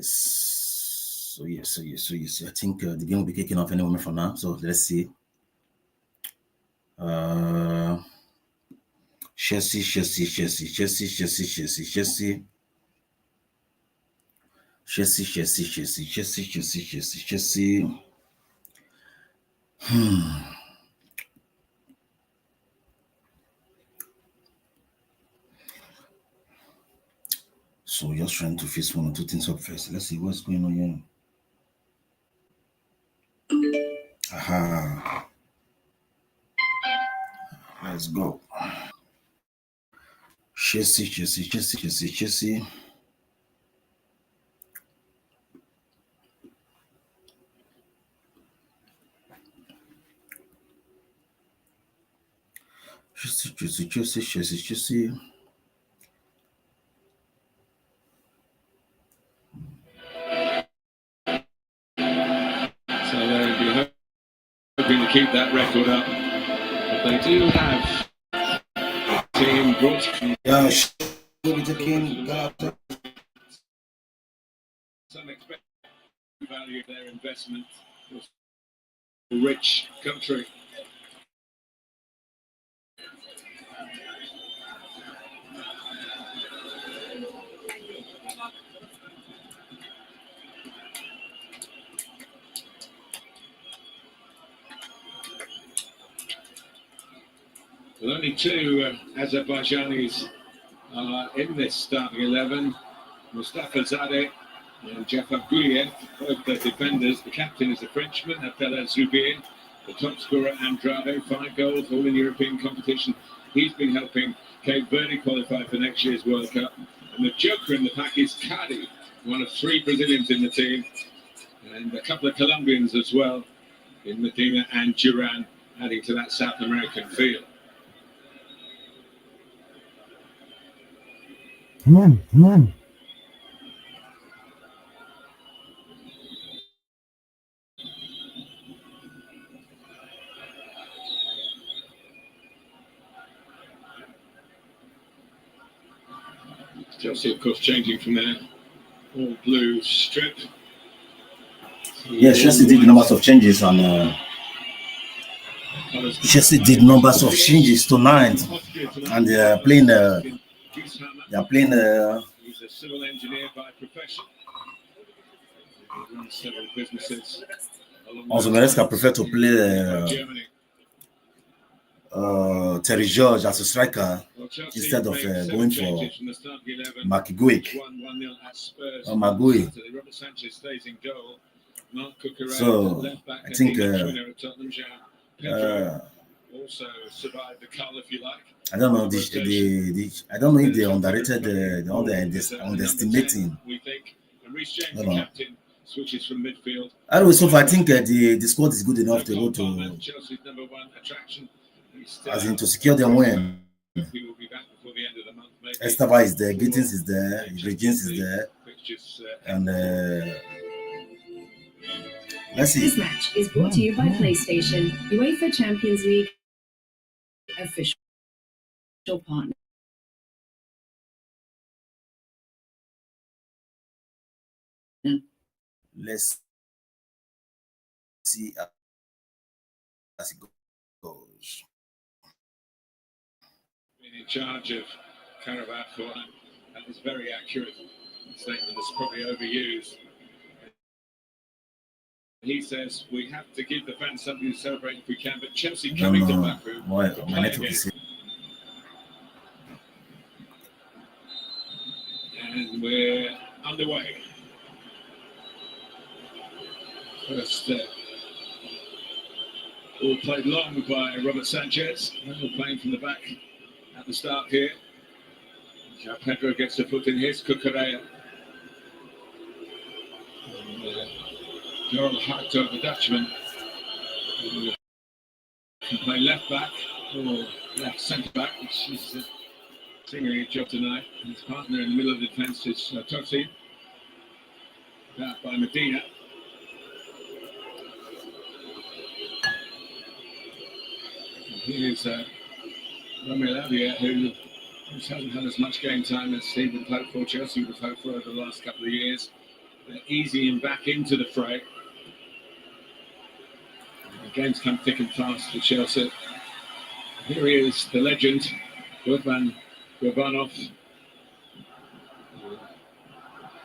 So yes. I think the game will be kicking off any moment from now. So let's see. Chelsea. So just trying to fix one or two things up first. Let's see what's going on here. Aha. Let's go. Chelsea. Chelsea. So they'll be hoping to keep that record up. But they do have team brought from some expected value of their investment. A rich country. With only two Azerbaijanis in this starting 11, Mustafa Zadeh and Jafar Guliyev, both the defenders. The captain is a Frenchman, Abdallah Zubir. The top scorer, Andrade, 5 goals, all in European competition. He's been helping Cape Verde qualify for next year's World Cup. And the joker in the pack is Kadi, one of 3 Brazilians in the team. And a couple of Colombians as well, in Medina and Duran, adding to that South American field. Come on. Chelsea, of course, changing from their all-blue strip. Yes, Chelsea did numbers of changes tonight, and they are playing. He's a civil engineer by profession. He runs several businesses. Also, Maresca prefer to play Terry George as a striker instead of going for McGuick. So I think also survived the cull, if you like. I don't know. I don't know if they underrated they're underestimating. We think, and Reece James, the captain, switches from midfield. Anyway, so far I think the squad is good enough to go to Chelsea's number 1 attraction. As in to secure them win. He will be back before the end of the month. Estava is there, Gittins is there, Regins is there, and let's see. This match is brought to you by PlayStation, UEFA Champions League official partner. Let's see as it goes. In charge of Qarabag, that is very accurate. The statement is probably overused. He says we have to give the fans something to celebrate if we can, but Chelsea coming to Baku. And we're underway. First all played long by Robert Sanchez. We're playing from the back at the start here. João Pedro gets the foot in his. Cucurella. Joel Harto, the Dutchman, can play left back or left centre back, which is doing a good job tonight. His partner in the middle of the defence is Totti. Back by Medina. And here's Romeo Lavia, who hasn't had as much game time as he would hope for, Chelsea would hope for over the last couple of years. easing him back into the fray. The game's come thick and fast for Chelsea. Here he is, the legend, Urban Urbanov.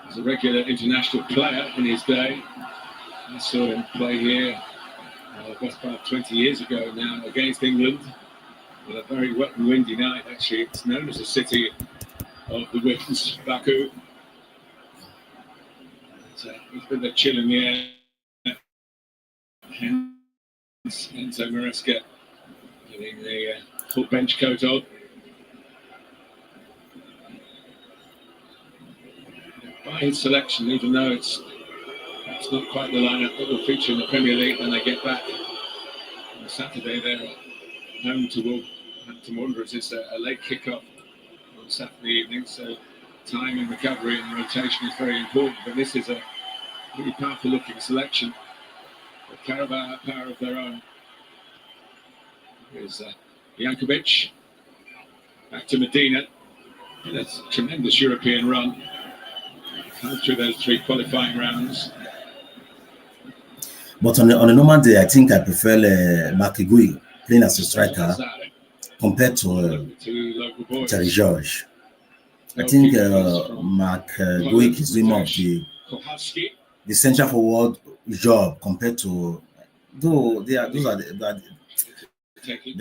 He's a regular international player in his day. I saw him play here best part 20 years ago now against England on a very wet and windy night. Actually, it's known as the city of the winds, Baku. He's been the chill in the air. Hence Enzo Maresca getting the full bench coat on. By his selection, even though it's not quite the lineup that will feature in the Premier League when they get back on Saturday. They're home to Wolverhampton Wanderers. It's a late kick-off on Saturday evening, so time and recovery and rotation is very important. But this is a really powerful-looking selection. The Qarabag power of their own. Here's Jankovic. Back to Medina. That's a tremendous European run. Through those 3 qualifying rounds. But on a normal day, I think I prefer Makigui playing as a striker compared to Terry George. I think Makigui is doing more of the central forward job compared to, though they are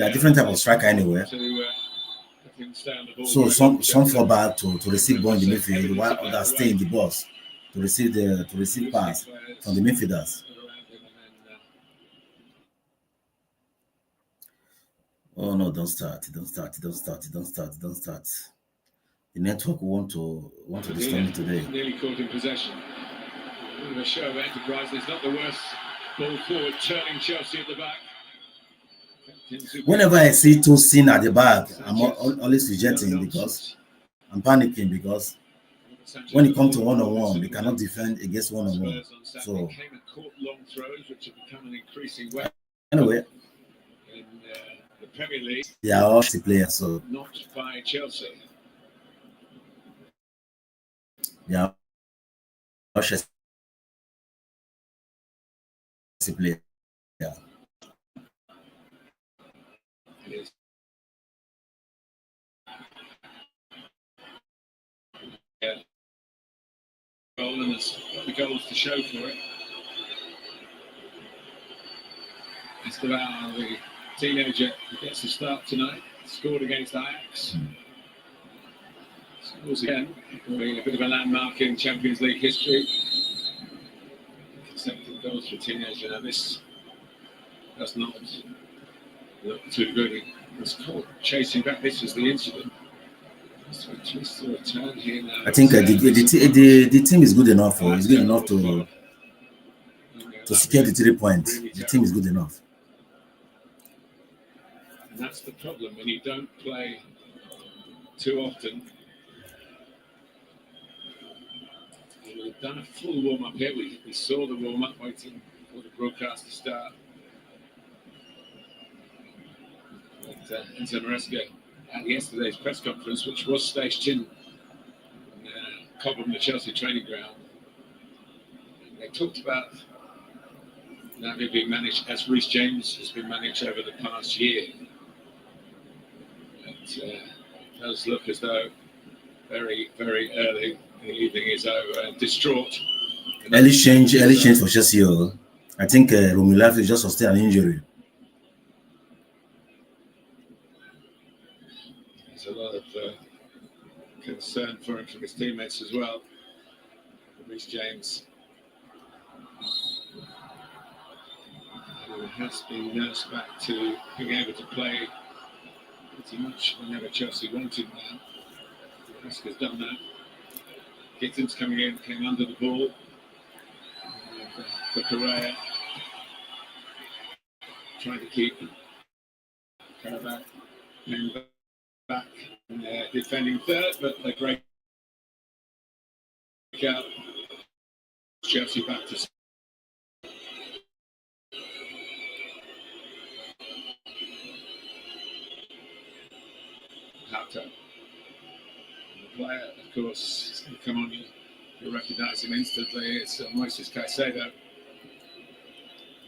different type of striker anyway. So some fall back to receive ball in the midfield, while others stay in the box to receive pass from the midfielders. Oh no! Don't start! The network want to disturb me today. Nearly caught in possession. A bit of a show of enterprise. It's not the worst ball forward, turning Chelsea at the back. Whenever I see Tosin at the back, I'm always rejecting because I'm panicking because when it comes to one-on-one, they cannot defend against one-on-one. So anyway, the Premier League, they are all players, so not by Chelsea. They are all players. Yeah. Goal, and there's got the goals to show for it. Esteban, the teenager who gets the start tonight, scored against Ajax. Scores again, being a bit of a landmark in Champions League history. Consecutive goals for a teenager. Now this does not look too good. He was caught chasing back. This was the incident. So a twist or a turn here now. I think the team is good enough. It's good enough to secure the 3 points. The team is good enough. And that's the problem when you don't play too often. We've done a full warm-up here. We saw the warm-up waiting for the broadcast to start. But Enzo Maresca at yesterday's press conference, which was staged in Cobham, the Chelsea training ground, they talked about now being managed as Reece James has been managed over the past year. It does look as though very, very early in the evening is over. Distraught. Early change for Chelsea. I think Romelu is just sustained an injury. There's a lot of concern for him from his teammates as well. Reece James, who has been nursed back to being able to play pretty much whenever Chelsea wanted now. Oscar's done that. Gittins coming in, came under the ball. For Correa, trying to keep Qarabag back and defending third, but they break out. Chelsea back to Hato. The player, of course, is going to come on You'll recognise him instantly. It's Moises Caicedo.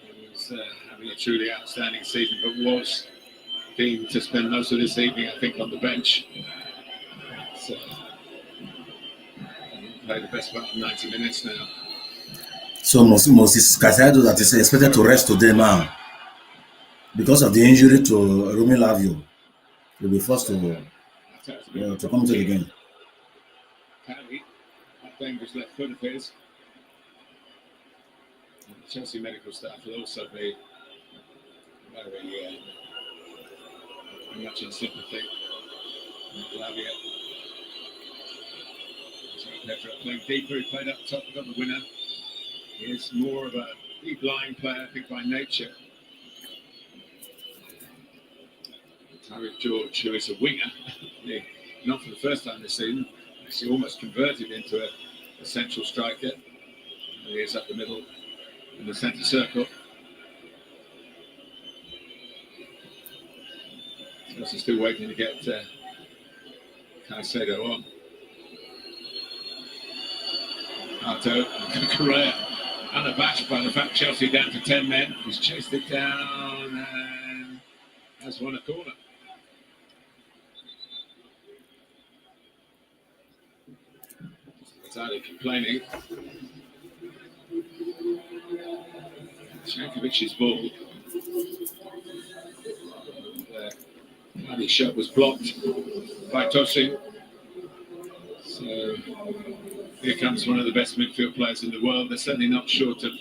He was having a truly outstanding season, but was deemed to spend most of this evening, I think, on the bench. So, played the best part of 90 minutes now. So Moises Caicedo that is expected to rest today now because of the injury to Romelu Lavio. He'll be forced to come to the game. Paddy, that dangerous left foot of his. And the Chelsea medical staff will also be very much in sympathy with Lavia. So Pedro playing deeper, he played up top, got the winner. He is more of a deep lying player, I think, by nature. Tyreek George, who is a winger, not for the first time this season, actually almost converted into a central striker. And he is up the middle in the centre circle. Chelsea still waiting to get Caicedo on. Arto and Correa unabashed by the fact Chelsea down to 10 men. He's chased it down and has won a corner. Started complaining. Shankovic's ball. The shot was blocked by Tosin. So here comes one of the best midfield players in the world. They're certainly not short of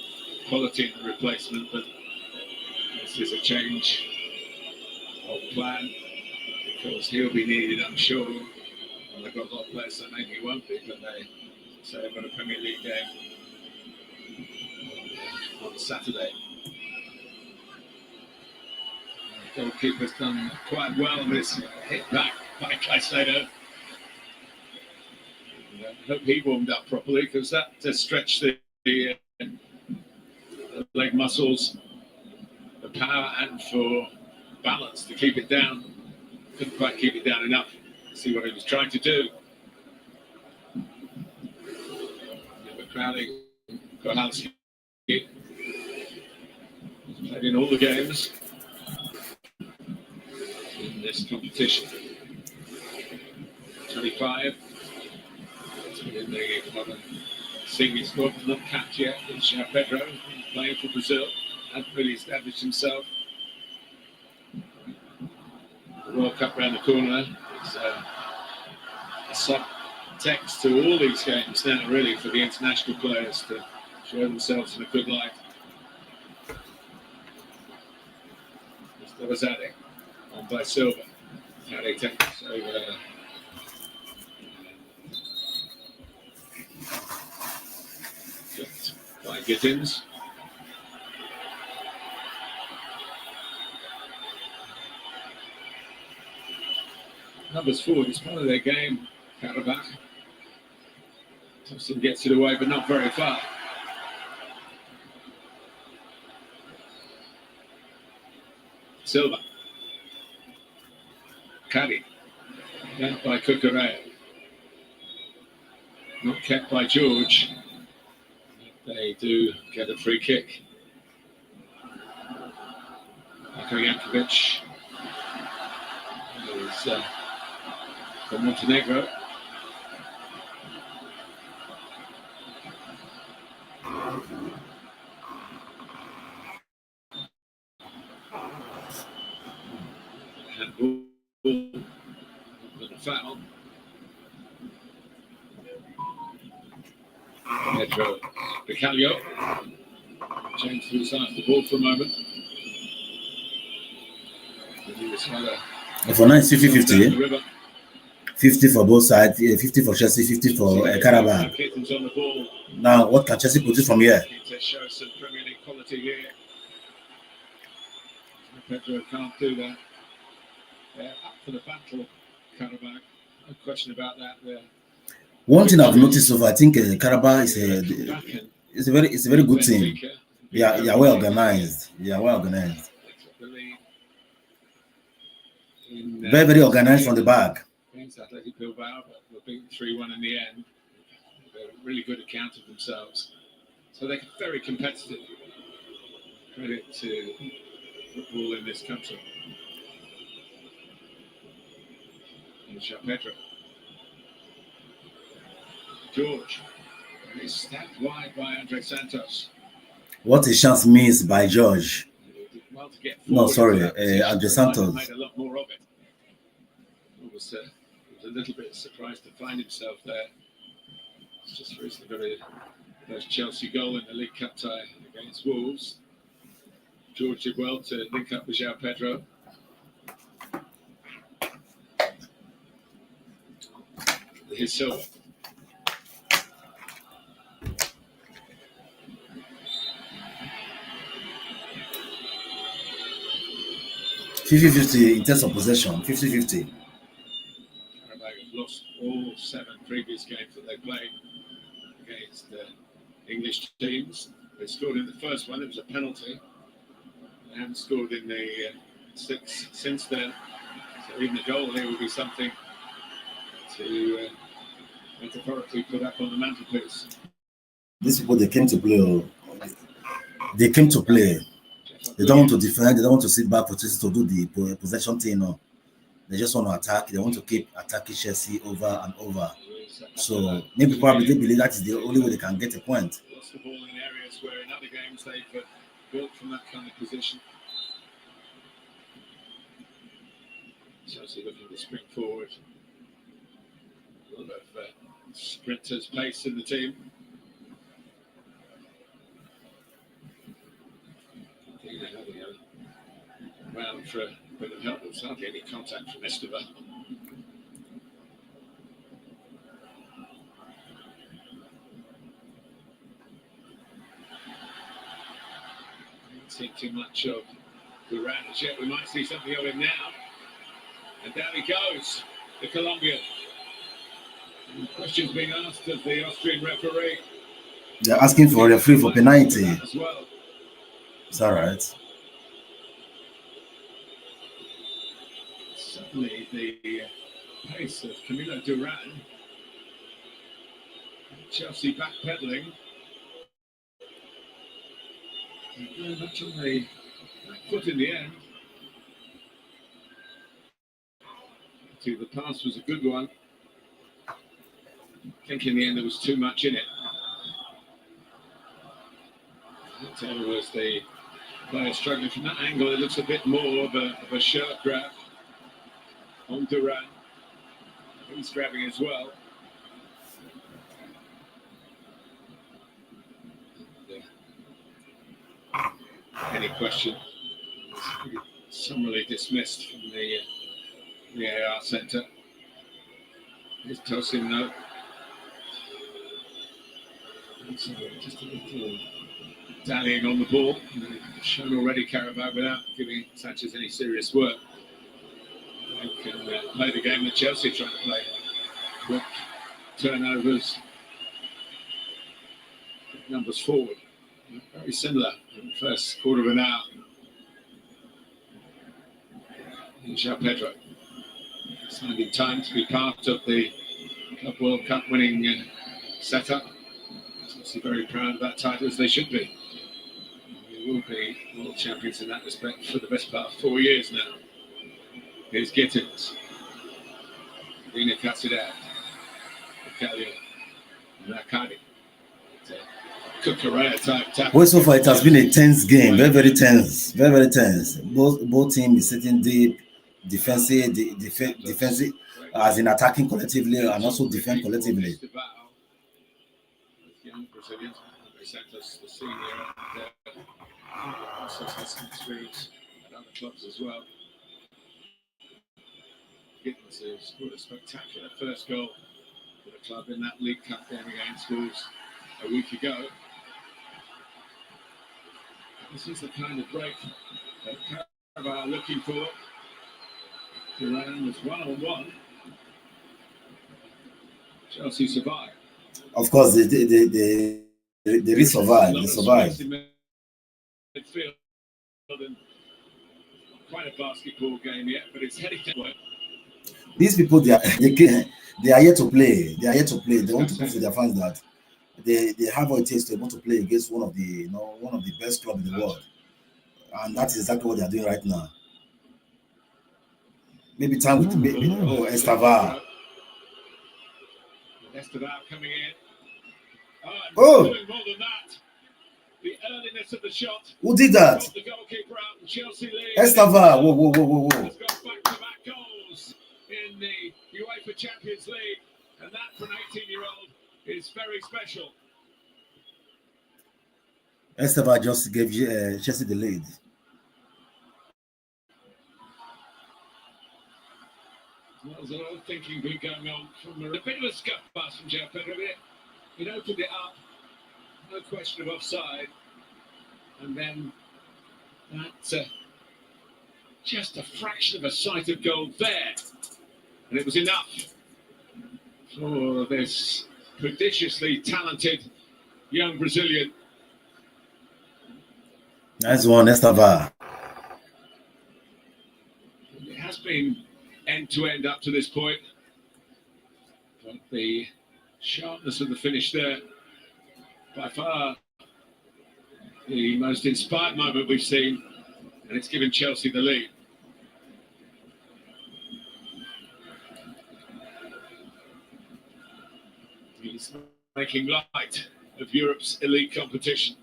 quality in the replacement, but this is a change of plan because he'll be needed, I'm sure. And they've got a lot of players that maybe won't be, but they say they've got a Premier League game on Saturday. The goalkeeper's done quite well on this hit back by Caicedo. I hope he warmed up properly because that just stretched the leg muscles, the power, and for balance to keep it down. Couldn't quite keep it down enough. See what he was trying to do. Crowley, Onosky, he's played in all the games in this competition. 25. In the modern singing squad, not capped yet. It's Pedro playing for Brazil. Hasn't really established himself. The World Cup around the corner. It's a subtext to all these games now, really, for the international players to show themselves in a good light. Mr. Rosade on by Silva. Harry takes over. By Gittins. Numbers forward, it's part of their game, Qarabag. Thompson gets it away, but not very far. Silva. Caddy. Kept by Cucurella. Not kept by George. They do get a free kick. Marko Jankovic is from Montenegro. Handball, but a foul. Pedro Bicalio changed to the side of the ball for a moment. For now, it's 50-50. 50 for both sides, 50 for Chelsea, 50 for Qarabag. Now, what can Chelsea produce from here? To show some Premier League quality here. Pedro can't do that. They're up for the battle, Qarabag. No question about that there. One thing I've noticed I think Qarabag is a very good team. Yeah, well organized. Very organized from the back. Against Athletic Bilbao, but we're beaten 3-1 in the end. a really good account of themselves. So they're very competitive. Credit to football in this country. And Pedro. George. He's stabbed wide by Andre Santos. What a chance missed by George. Well, to get No, sorry, Andre Santos. Made a lot more of it. He was a little bit surprised to find himself there. It's just recently got a first Chelsea goal in the League Cup tie against Wolves. George did well to link up with João Pedro. Here's Silva. (50-50) in terms of possession, 50-50. Qarabag have lost all 7 previous games that they played against English teams. They scored in the first one, it was a penalty. They haven't scored in the 6 since then. So even the goal here will be something to metaphorically put up on the mantelpiece. These people, they came to play. They came to play. They don't want to defend. They don't want to sit back for Chelsea to do the possession thing. No. They just want to attack. They want to keep attacking Chelsea over and over. So maybe probably they believe that is the only way they can get a point. Lost the ball in areas where in other games they've built from that kind of position. Chelsea looking to spring forward. A lot of sprinters' pace in the team. Round for a bit of help. There's hardly any contact from Esteban. Haven't seen too much of Duran as yet. We might see something of him now. And down he goes, the Colombian. And questions being asked of the Austrian referee. They're asking for a referee for penalty. As well. It's all right. Suddenly, the pace of Camilo Duran, Chelsea backpedaling, very much on the back foot in the end. The pass was a good one. I think in the end there was too much in it. Whatever was the player struggling from that angle, it looks a bit more of a shirt grab on Duran. He's grabbing as well. Any question? Summarily dismissed from the AR centre. Here's Tosin though. So just a little dallying on the ball. Shown already Qarabag without giving Sanchez any serious work. They can play the game that Chelsea trying to play. Quick turnovers. Numbers forward. Very similar in the first quarter of an hour. And João Pedro. It's finding time to be part of the Club World Cup winning setup. Chelsea very proud of that title, as they should be. We will be world champions in that respect for the best part of 4 years now. Here's Gittins. Dina Casidad. Italia. Nakadi. Kukurea type tap. Well, so far it has been a tense game. Very, very tense. Very, very tense. Both teams is sitting deep, defensive, defensive, as in attacking collectively and also defend collectively. Young Brazilians, Andre Santos, the senior, also has some experience at other clubs as well. Gittins has scored a spectacular first goal for the club in that League Cup game against Wolves a week ago. This is the kind of break that Qarabag are looking for. Duran was one-on-one. Chelsea survived. Of course, they survived. They survived. Midfield, quite a basketball game yet, but it's heading down. These people, they are here to play. They are here to play. They want to prove to their fans that they have what it takes to be able to play against one of the best clubs in the world, and that is exactly what they are doing right now. Maybe time with Estava. Estava coming in. Oh, doing more than that. The earliness of the shot. Who did that? The goalkeeper out, Chelsea lead. Estava. Whoa. Has got back-to-back goals in the UEFA Champions League, and that for an 18-year-old is very special. Estava just gave Chelsea the lead. Well, there's a lot of thinking been going on from a bit of a scuff pass from Joe Pedro. It opened it up, no question of offside, and then that just a fraction of a sight of goal there, and it was enough for this prodigiously talented young Brazilian. Nice one, Estava. It has been end-to-end up to this point, but the sharpness of the finish there, by far the most inspired moment we've seen, and it's given Chelsea the lead. He's making light of Europe's elite competition.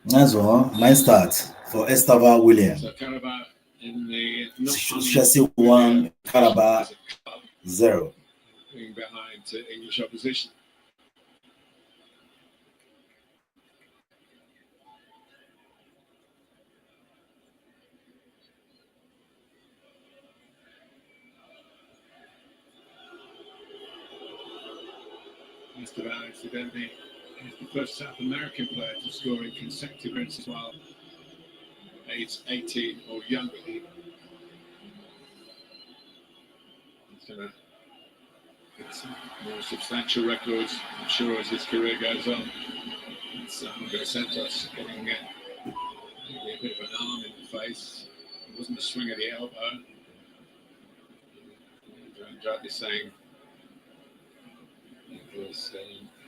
Nice one. Nice start for Estava William. So Qarabag in the Chelsea 1, Qarabag 0. Being behind English opposition. Estava incidentally is the first South American player to score in consecutive wins as well. Age 18 or younger. He's going to get some more substantial records, I'm sure, as his career goes on. It's Andre Santos getting maybe a bit of an arm in the face. It wasn't a swing of the elbow. Andrade saying it was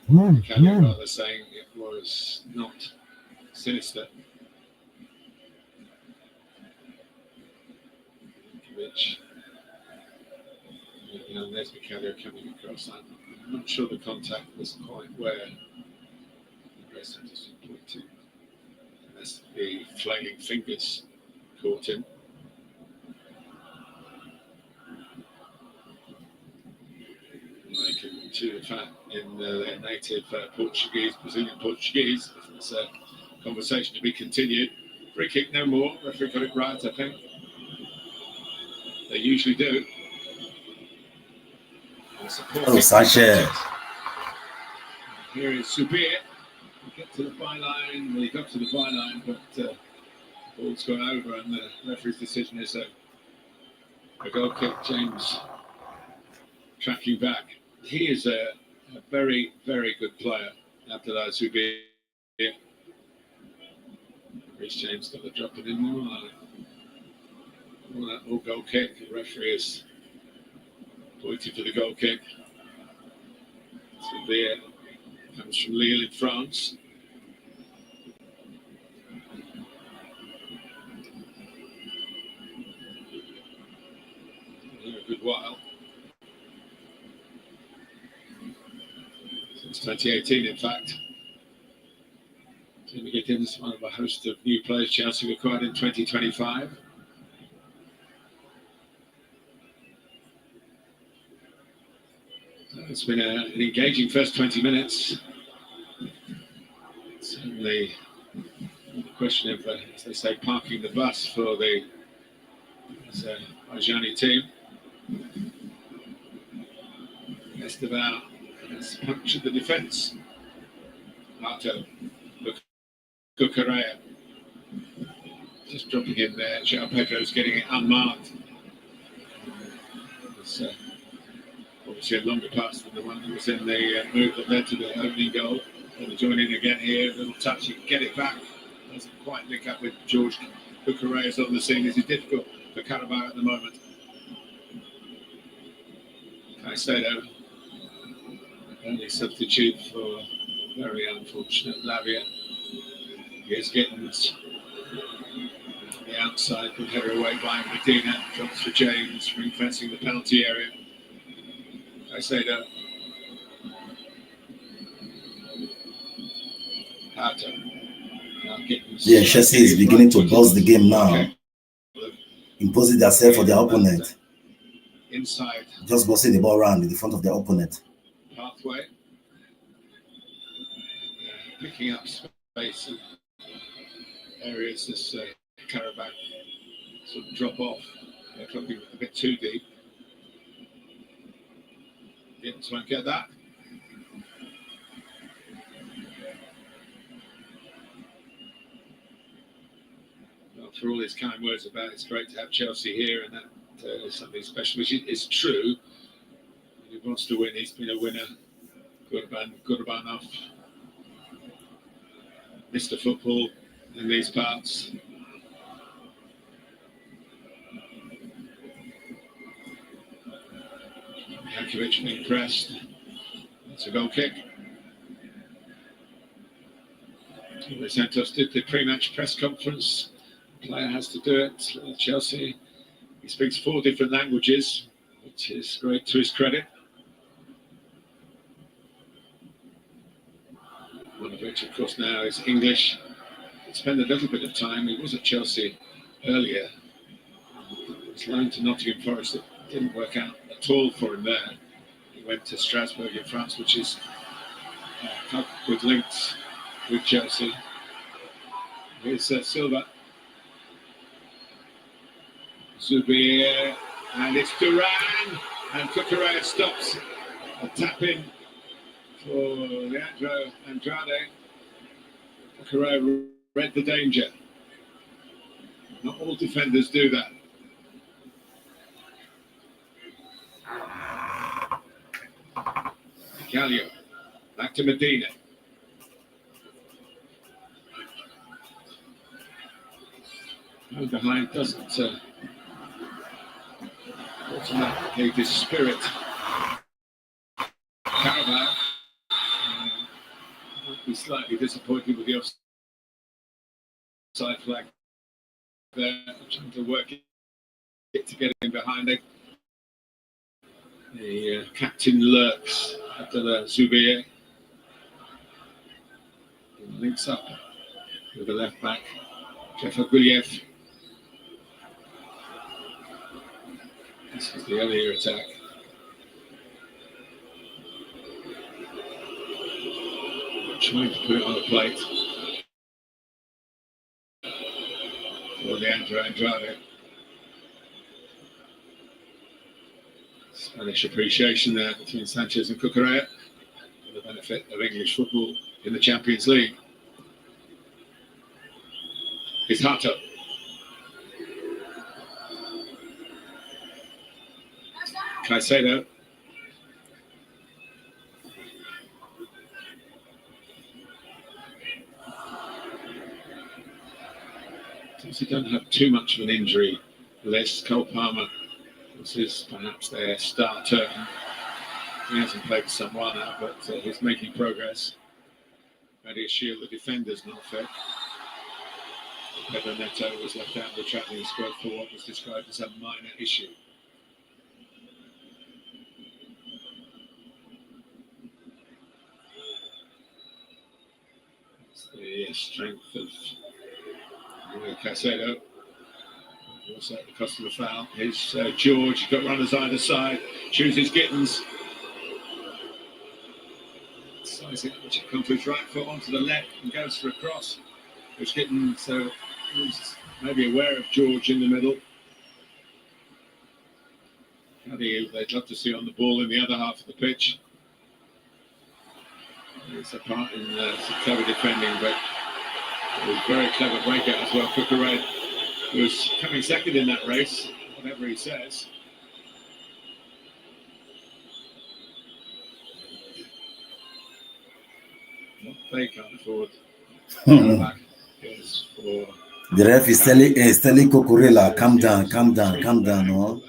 rather saying it was not sinister. Which, there's Michaelio coming across. I'm not sure the contact was quite where Andre Santos was pointing. Unless the flailing fingers caught him. Like to the fact in their native Brazilian Portuguese. It's a conversation to be continued. Free kick, no more. Referee got it right, I think. They usually do. Oh, Sanchez. Here is Subir. He got to the byline. Well, he got to the byline, but the ball's gone over, and the referee's decision is a goal kick. James tracking back. He is a very, very good player. Abdullah Subir. Rhys James got the drop it in there. All goal kick. The referee is pointing to the goal kick. Subir comes from Lille in France. Here a good while. Since 2018, in fact. We get in as one of a host of new players Chelsea acquired in 2025. It's been an engaging first 20 minutes. Certainly the question of, as they say, parking the bus for the Ajani team. Estava has punctured the defence. Arto, Cucurella just dropping in there. João Pedro's getting it unmarked. It's obviously a longer pass than the one that was in the move that led to the opening goal. And they join in again here, a little touch, you can get it back. Doesn't quite link up with George Cucurella's on the scene. This is difficult for Qarabag at the moment. Caicedo, only substitute for very unfortunate Lavia. Here's Gittins. The outside, good header away by Medina. Drops for James, ring fencing the penalty area. Caicedo. Hato. Yeah, Chelsea is beginning to buzz the game now. Imposing themselves for their opponent. Inside. Just bossing the ball around in the front of their opponent. Pathway. Picking up space and areas this Qarabag sort of drop off. They're dropping a bit too deep. Didn't won't get that. Well, for all his kind words about it's great to have Chelsea here and that is something special, which is true. He wants to win. He's been a winner. Good about enough. Mr. Football in these parts. Jankovic being pressed. It's a goal kick. Santos did the pre-match press conference. The player has to do it. Chelsea. He speaks 4 different languages, which is great to his credit. One of which, of course, now is English. He spent a little bit of time. He was at Chelsea earlier. He was loaned to Nottingham Forest. It didn't work out at all for him there. He went to Strasbourg in France, which is a club with links with Chelsea. Here's Silva. Zubier, and it's Duran, and Cucurella stops a tap in for Leandro Andrade. Cucurella read the danger. Not all defenders do that. Galio, back to Medina. Going behind doesn't automatically dispirit Qarabag. Might be slightly disappointed with the offside flag there, trying to work it to get in behind it. The captain lurks after the Zubier. Links up with the left back, Qarabag. This is the earlier attack. Trying to put it on a plate for Leandro Andrade. Spanish appreciation there between Sanchez and Cucurella for the benefit of English football in the Champions League. It's Hato. Caicedo. They don't have too much of an injury list. Cole Palmer, this is perhaps their start turn. He hasn't played for some while now, but he's making progress. Ready to shield the defenders, not fit. Pedro Neto was left out of the training squad for what was described as a minor issue. It's the strength of Caicedo. Also at the cost of a foul. Here's George. He's got runners either side. Chooses Gittins. Sizing it, which comes with his right foot onto the left and goes for a cross. Which Gittins was maybe aware of George in the middle. They'd love to see on the ball in the other half of the pitch. It's a part in some clever defending, but it was very clever breakout as well. Cucurella was coming second in that race, whatever he says. What they can't afford. The ref is telling Cucurella, calm down, calm down, calm down. No?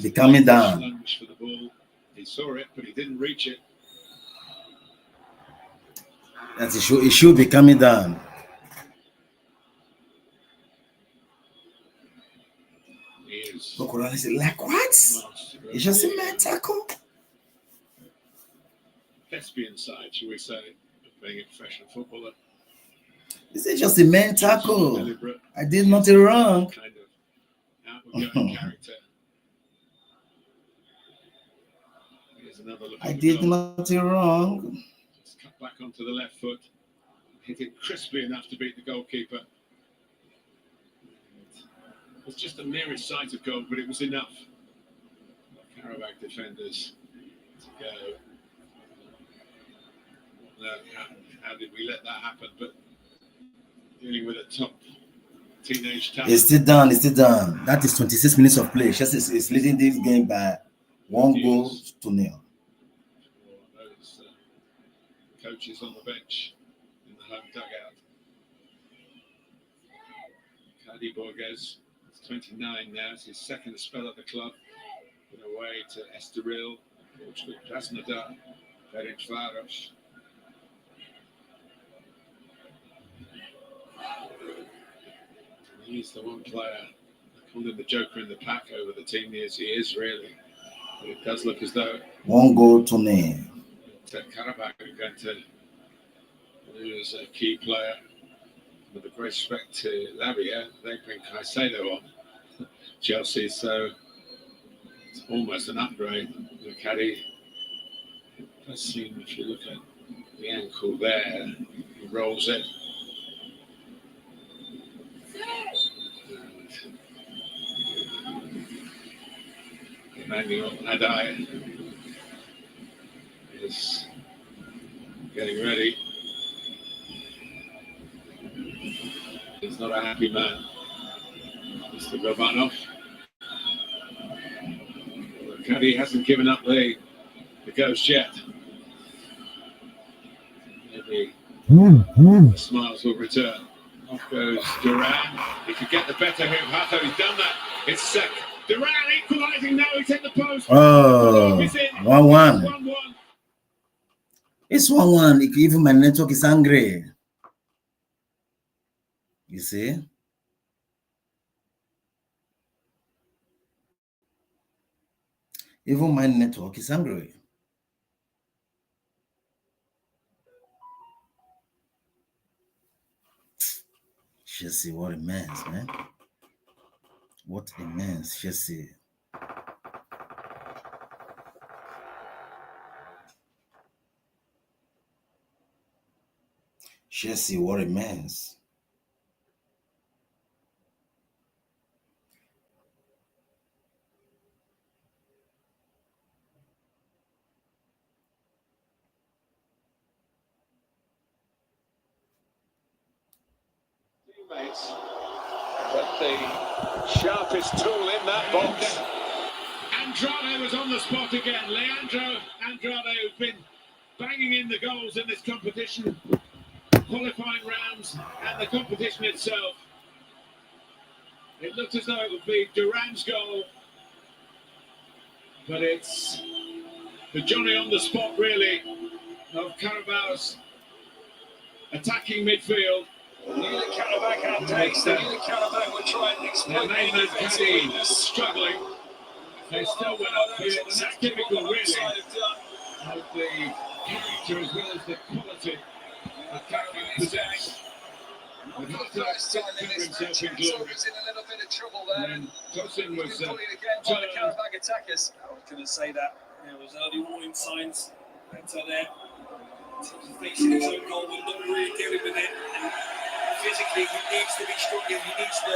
Be coming down. Lunge for the ball. He saw it, but he didn't reach it. That it should be coming down. He is. Like what? It's just a man tackle. Thespian side, shall we say, of being a professional footballer. Is it just a man tackle? I did nothing wrong. Kind of outward-going character. Here's another look. I did nothing wrong. Just cut back onto the left foot. Hit it crisply enough to beat the goalkeeper. It was just the nearest sight of goal, but it was enough. Qarabag defenders to go. How did we let that happen? But dealing with a top teenage talent. It's still done. It's still done. That is 26 minutes of play. Chelsea is leading this game by 1 goal to 0. Those coaches on the bench in the home dugout. Qarabag is 29 now. It's his second spell at the club. Been away to Estoril, Portugal, Krasnodar, Ferencváros. He's the one player. I called him the joker in the pack over the team. He is really. But it does look as though 1 goal to 0. Qarabag are going to lose a key player. With a great respect to Lavia, they bring Caicedo on Chelsea, so it's almost an upgrade. The caddy, it does seem, if you look at the ankle there, he rolls it. Emmanuel Adai is getting ready. He's not a happy man, Mr. Gorbanov. The caddy hasn't given up the ghost yet. Maybe the smiles will return. Off goes Duran. He could get the better of him. Hato, he's done that. It's Sek. Duran equalising now. He's hit the post. Oh, 1-1. It's 1-1. Even my network is angry. You see? Even my network is angry. Chelsea, what a mess, man. What a mess, Chelsea. Chelsea, what a mess. Teammates, but the sharpest tool in that box. Andrade was on the spot again. Leandro Andrade, who's been banging in the goals in this competition, qualifying rounds and the competition itself. It looked as though it would be Duran's goal, but it's the Johnny on the spot, really, of Qarabag's attacking midfield. Qarabag had taste. Qarabag were trying to exploit the caddy struggling. They still went up for it, and that's typical, really, of the character as well as the quality of Qarabag possess. Not for the first time in this match, he was in a little bit of trouble there. And Tosin was bullied again by the Qarabag attackers. I was going to say that there was early warning signs that are there. Facing his own goal, will not really dealing with it. And physically, he needs to be stronger. He needs to.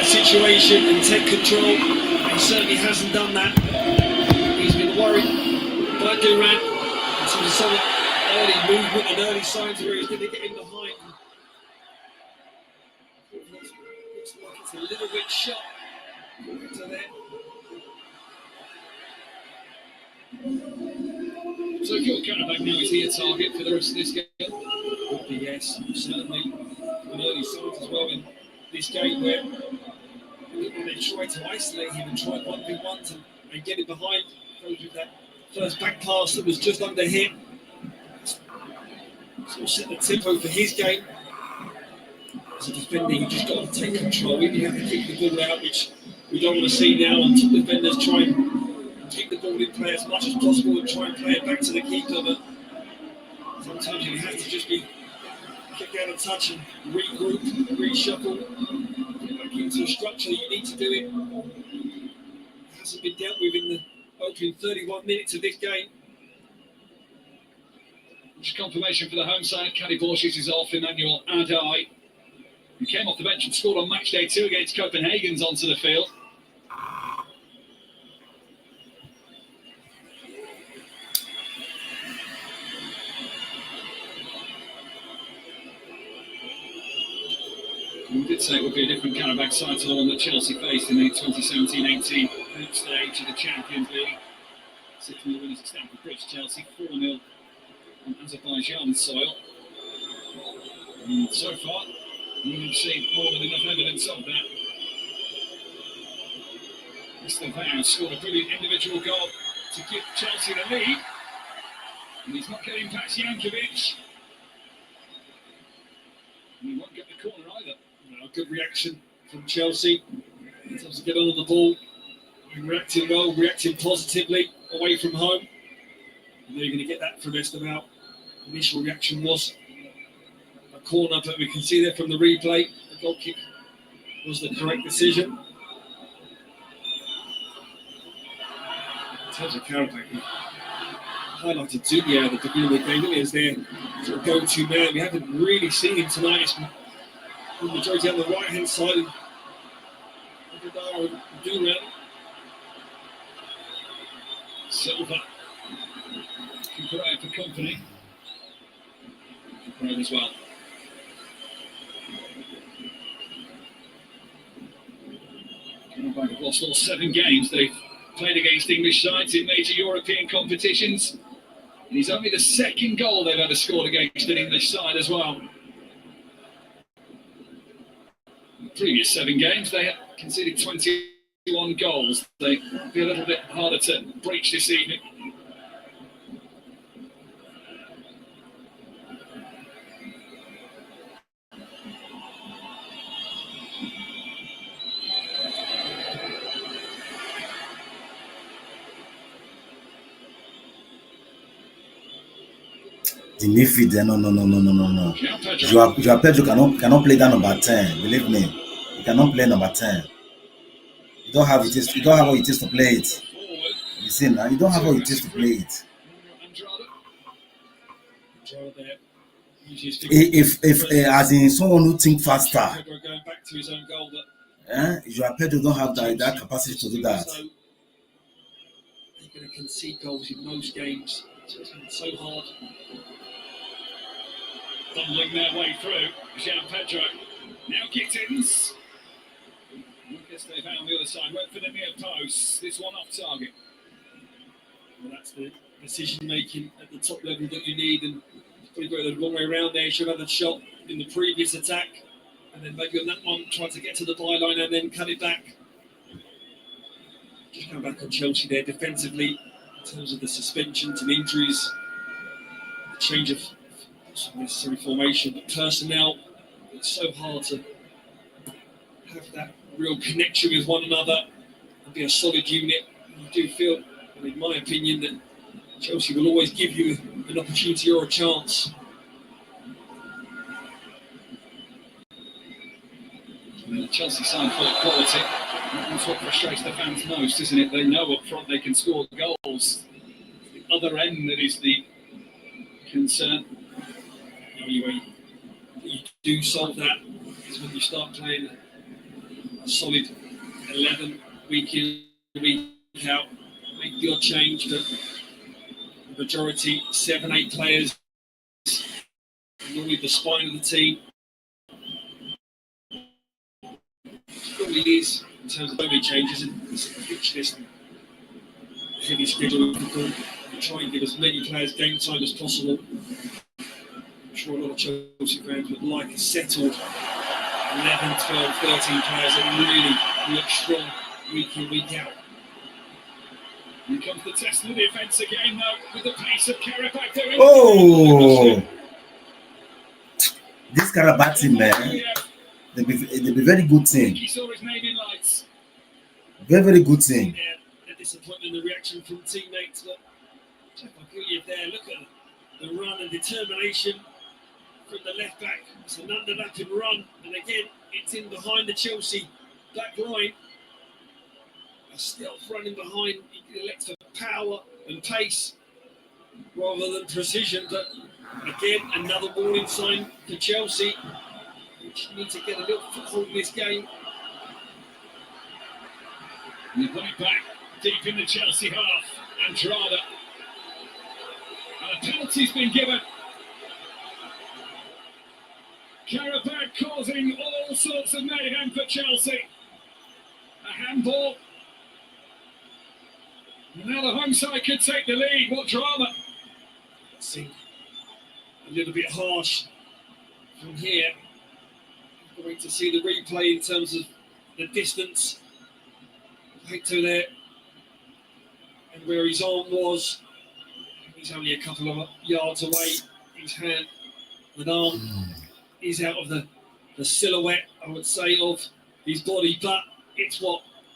Situation and take control. He certainly hasn't done that. He's been worried by Duran. So there's some early movement and early signs where he's going to get in behind. Looks like it's a little bit shot. To there. So if you're Qarabag now, is he a target for the rest of this game? Would be, yeah. yes, certainly. An early signs as well in this game where they tried to isolate him and try 1v1 and get it behind. With that first back pass that was just under him. Sort of set the tempo for his game. As a defender, you just got to take control. You have to keep the ball out, which we don't want to see now. And top defenders try and keep the ball in play as much as possible and try and play it back to the keeper. But sometimes you have to just be kick out of touch and regroup, reshuffle, get back into a structure. You need to do it. It hasn't been dealt with in the opening 31 minutes of this game. Just confirmation for the home side. Caddy Borges is off. Emmanuel Adai, who came off the bench and scored on match day 2 against Copenhagen's onto the field. We did say it would be a different Qarabag side to the one that Chelsea faced in the 2017-18 group stage of the Champions League. 6-0 winners at Stamford Bridge. Chelsea 4-0 on Azerbaijan soil. And so far, we've seen more than enough evidence of that. Mr. Vau scored a brilliant individual goal to give Chelsea the lead. And he's not getting past Jankovic. And he won't get the corner either. A good reaction from Chelsea in terms of getting on the ball, reacting well, reacting positively away from home. And they're going to get that from Esteban. Initial reaction was a corner, but we can see there from the replay, the goal kick was the correct decision. In terms of Qarabag, highlighted Zulia at the beginning of the game as their sort of go-to man. We haven't really seen him tonight. It's the majority on the right-hand side, and Duran. Silva can put out for company. Right as well. Qarabag have lost all 7 games they've played against English sides in major European competitions. And he's only the 2nd goal they've ever scored against an English side as well. The previous 7 games, they conceded 21 goals. They'll be a little bit harder to breach this evening. The midfield, no. Joao Pedro cannot play that number 10. Believe me, he cannot play number 10. You don't have it. You don't have what it is to play it. You see now, you don't have what it is to play it. If as in someone who think faster, Joao Pedro don't have that capacity to do that. They're going to concede goals in most games. It's been so hard. Fumbling their way through, Jean Pedro. Now Gittins. Lucas they found the other side, went for the near post. This one off target. Well, that's the decision making at the top level that you need, and it's probably got the wrong way around there. You should have had a shot in the previous attack, and then maybe on that one try to get to the byline and then cut it back. Just come back on Chelsea there defensively in terms of the suspensions and injuries, the change of necessary formation, but personnel. It's so hard to have that real connection with one another and be a solid unit. You do feel, in my opinion, that Chelsea will always give you an opportunity or a chance. The Chelsea side full of quality. That's what frustrates the fans most, isn't it? They know up front they can score goals. The other end that is the concern. The only way you do solve that is when you start playing a solid 11 week in, week out. Make the odd change, but the majority, 7-8 players, normally the spine of the team. It probably is in terms of only changes and pitch list. Heavy schedule. We try and give as many players game time as possible. sure a lot of Chelsea fans would like a settled 11, 12, 13 players that really look strong week in, week out. Here comes the test of the defence again, though, with the pace of Qarabag. Oh! This Qarabag team, man, they be very good team. He saw his name in lights. Very, very good team. Yeah, a disappointment in the reaction from teammates. But Qarabag there, look at the run and determination from the left back. It's an underlapping run, and again, it's in behind the Chelsea back line. A stealth running behind, he elects for power and pace rather than precision. But again, another warning sign for Chelsea, which need to get a little foothold in this game. We put it back deep in the Chelsea half. Andrada. And a penalty's been given. Qarabag causing all sorts of mayhem for Chelsea. A handball. And now the home side could take the lead. What drama. It seemed a little bit harsh from here. Going to see the replay in terms of the distance. Hector there, and where his arm was, he's only a couple of yards away. His hand and arm is out of the silhouette, I would say, of his body, but it's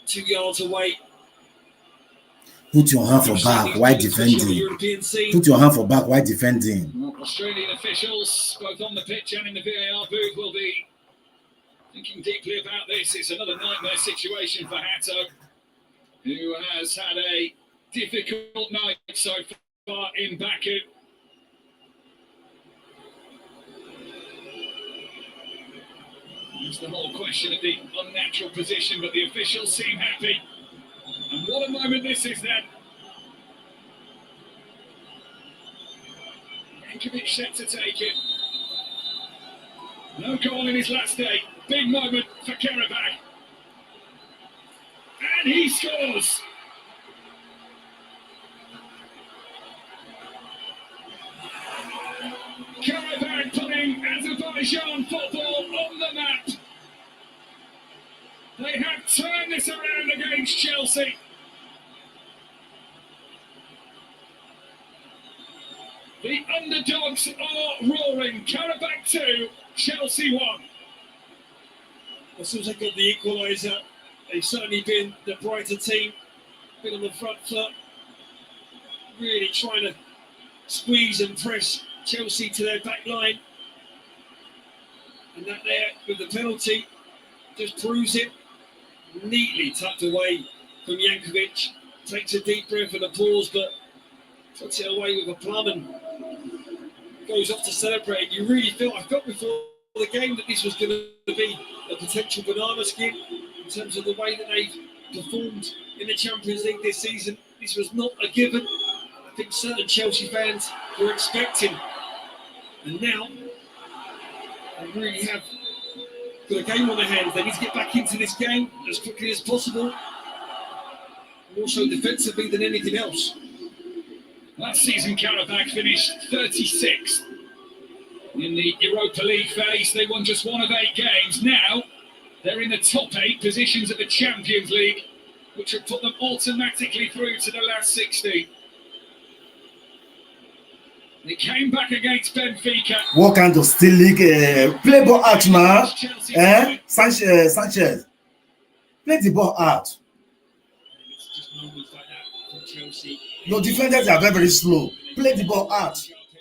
2 yards away. Put your hand for back, why defending? Put your hand for back, why defending? Australian officials, both on the pitch and in the VAR booth, will be thinking deeply about this. It's another nightmare situation for Hatto, who has had a difficult night so far in Baku. There's the whole question of the unnatural position, but the officials seem happy. And what a moment this is then. Yankovic set to take it. No goal in his last day. Big moment for Qarabag. And he scores! Qarabag putting Azerbaijan football on the map. They have turned this around against Chelsea. The underdogs are roaring. Qarabag 2, Chelsea 1. As soon as they got the equaliser, they've certainly been the brighter team, been on the front foot, really trying to squeeze and press Chelsea to their back line. And that there, with the penalty, just proves it. Neatly tucked away from Yankovic. Takes a deep breath and a pause, but puts it away with a plum and goes off to celebrate. You really felt, I felt before the game that this was going to be a potential banana skin in terms of the way that they've performed in the Champions League this season. This was not a given. I think certain Chelsea fans were expecting. And now, they really have got a game on their hands. They need to get back into this game as quickly as possible. More so defensively than anything else. Last season, Qarabag finished 36th in the Europa League phase. They won just 1 of 8 games. Now, they're in the top 8 positions of the Champions League, which will put them automatically through to the last 16. They came back against Benfica. What kind of still league play ball out, man? Sanchez. Play the ball out. It's just moments like that from Chelsea. Your defenders are very, very slow. Play the ball out.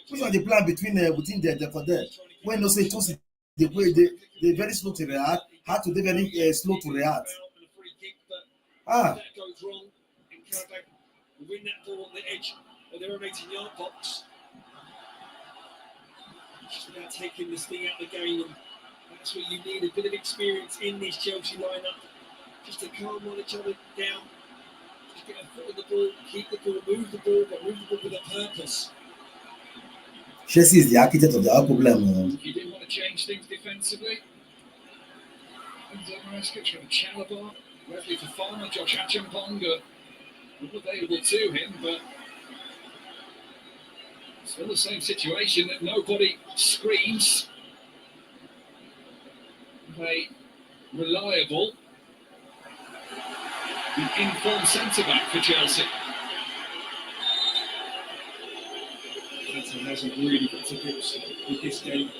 Which one they plan between within the for there? When they say toss it, they very slow to react. How to they very slow to react. That goes wrong, and Qarabag will win that ball on the edge of their own 18-yard box. Just about taking this thing out of the game, and that's what you need, a bit of experience in this Chelsea lineup, just to calm one each other down, just get a foot on the ball, keep the ball, move the ball, but move the ball with a purpose. Chelsea is the architect of the problem. If you didn't want to change things defensively, Onosky, Qarabag, Wesley Fofana, Josh Achampong are not available to him, but Still the same situation that nobody screams. A reliable, informed centre-back for Chelsea. Chelsea hasn't really got to grips with this game.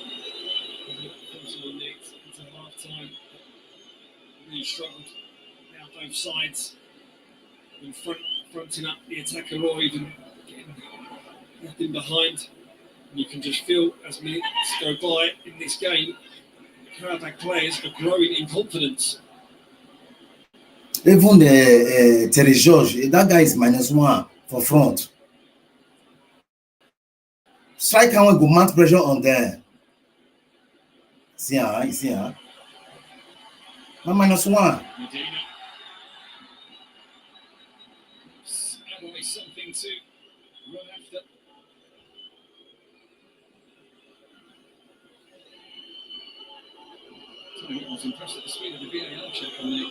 Into half-time, really struggled. Now both sides in fronting up the attacker or even getting nothing behind. And you can just feel as minutes go by in this game, Qarabag players are growing in confidence. Even the Terry George, that guy is -1 for front. Striker will go mount pressure on them. See, you see, now -1. Medina. Always something to run after. I was impressed at the speed of the VAR check on the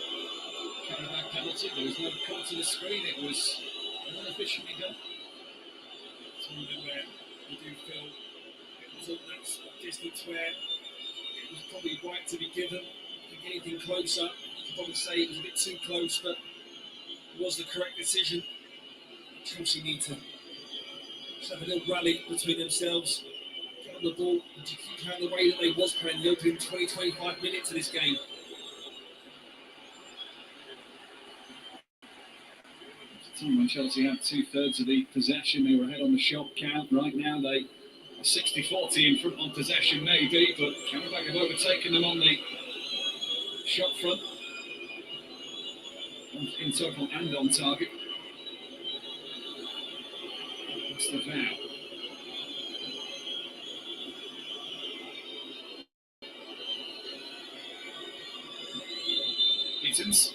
Qarabag penalty. There was no call to the screen. It was unofficially done. It's one of them where you do feel it was on that distance where it was probably right to be given. If anything closer, you could probably say it was a bit too close, but it was the correct decision. Chelsea need to just have a little rally between themselves, get on the ball, and to keep playing the way that they was playing the opening 20-25 minutes of this game. When Chelsea had 2/3 of the possession, they were ahead on the shot count. Right now, they are 60-40 in front on possession, maybe, but Qarabag have overtaken them on the shot front, in total and on target. That's the foul. Eatons.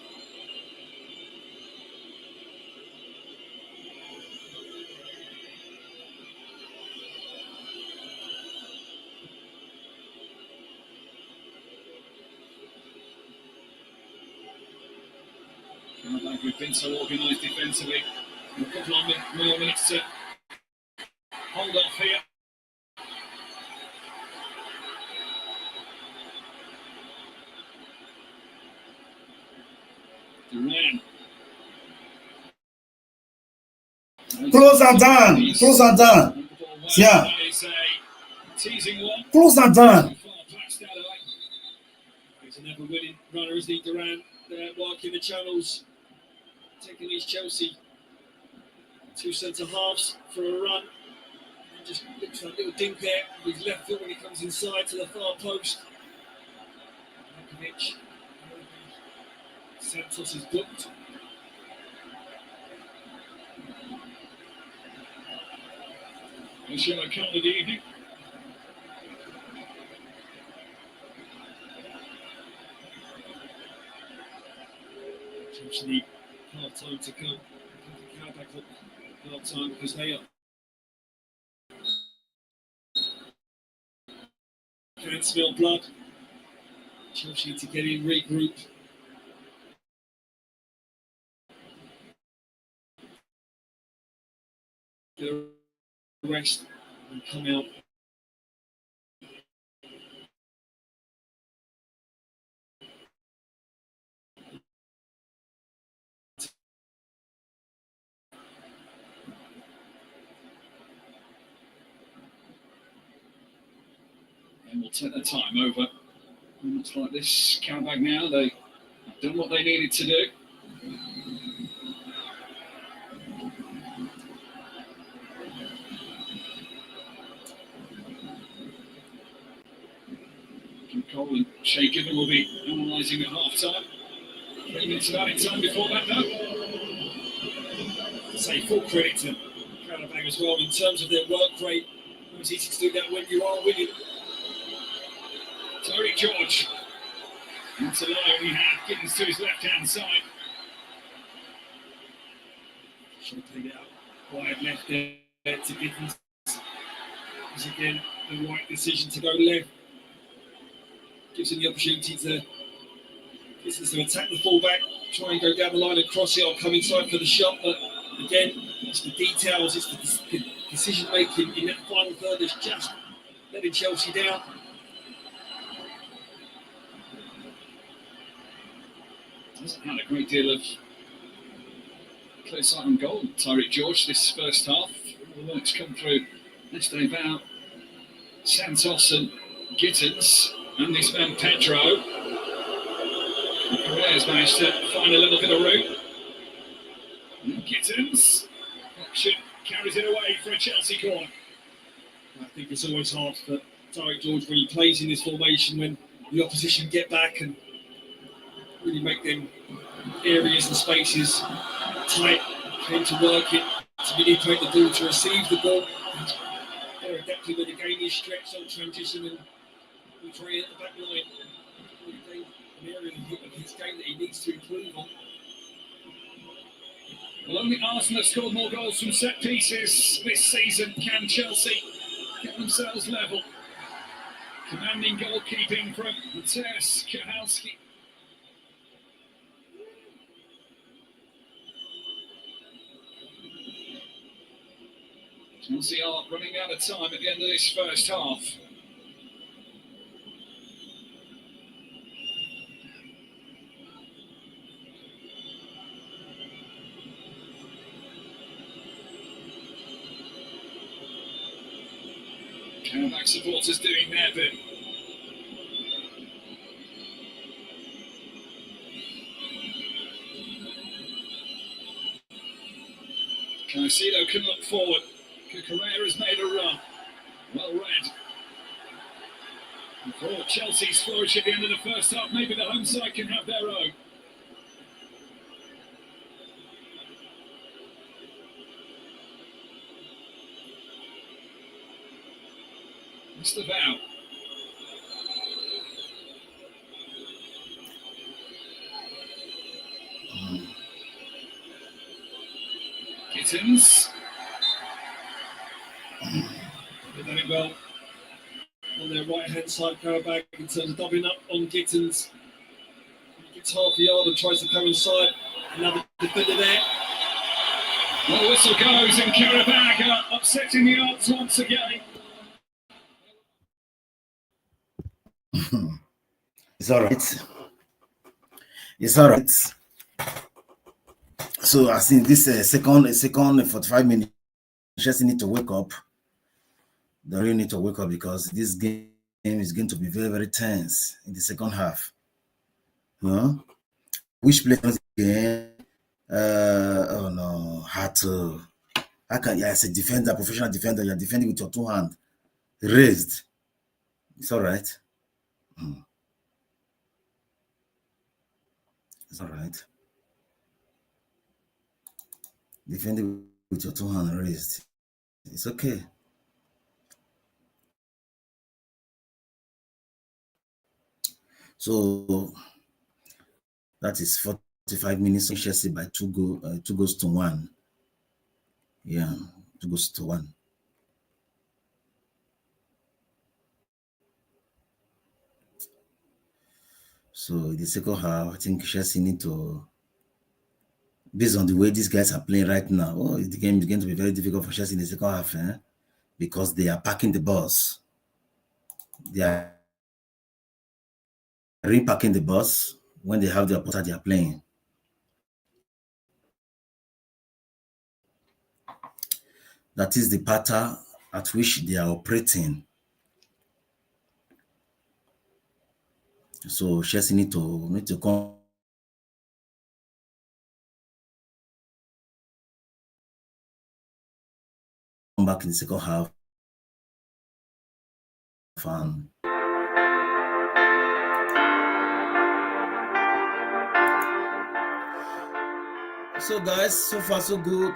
We've been so organised defensively. A couple of more minutes to hold off here. Duran. Close and down. Close and down. Yeah. Teasing one. Close and down. He's another winning runner, isn't he, Duran? They're working the channels, taking these Chelsea two centre halves for a run. And just looks like a little dink there with his left foot when he comes inside to the far post. Markovic. Santos is booked. Shall I count the evening? Chelsea need half time to come. Qarabag got half time because they are can't smell blood. Chelsea need to get in, regroup. The rest and come out. And we'll take the time over. It looks like this Qarabag now, they've done what they needed to do. Cole and Shea Given will be analysing at half time. 3 minutes of added time before that, though. Say full credit to Qarabag as well in terms of their work rate. It was easy to do that when you are winning. Terry George. That's a lie we had. Giddens to his left-hand side. Should have played it out wide left there to Giddens. It's again the right decision to go left. Gives him the opportunity to attack the fullback, try and go down the line and cross it or come inside for the shot. But again, it's the details, it's the decision making in that final third that's just letting Chelsea down. Hasn't had a great deal of clear sight on goal, Tyreek George, this first half. All the work's come through Esteban, Santos and Gittins, and this man Pedro. Correa's managed to find a little bit of room. And Gittins, action carries it away for a Chelsea corner. I think it's always hard for Tyreek George when he plays in this formation when the opposition get back and really make them areas and spaces tight, came to work it, to manipulate the ball, to receive the ball. They're adapting when the game is stretched on transition and we try at the back line. An area of his game that he needs to improve on. Well, only Arsenal have scored more goals from set pieces this season. Can Chelsea get themselves level? Commanding goalkeeping from Matthias Kahalski. Chelsea are running out of time at the end of this first half. Qarabag supporters doing their bit. Caicedo can look forward. Correa has made a run. Well read. Before Chelsea's flourish at the end of the first half, maybe the home side can have their own. Mr. Vow. Gittins. They've done it well on their right hand side, Qarabag, in terms of doubling up on Gittins. He gets half a yard and tries to go inside. Another defender there. Well, the whistle goes and Qarabag are upsetting the odds once again. It's all right. It's all right. So I think this second 45 minutes, just need to wake up. They really need to wake up because this game is going to be very, very tense in the second half. Which players again? Oh no, hard to. As a defender, professional defender, you're defending with your two hands raised. It's all right. It's all right. Defending with your two hands raised. It's okay. So that is 45 minutes. Chelsea by 2 goals to 1. Yeah, 2 goals to 1. So the second half, I think Chelsea need to, based on the way these guys are playing right now, the game is going to be very difficult for Chelsea in the second half, because they are packing the bus. They are repacking the bus when they have the opponent they are playing. That is the pattern at which they are operating. So Chelsea need to come back in the second half and so guys, so far so good.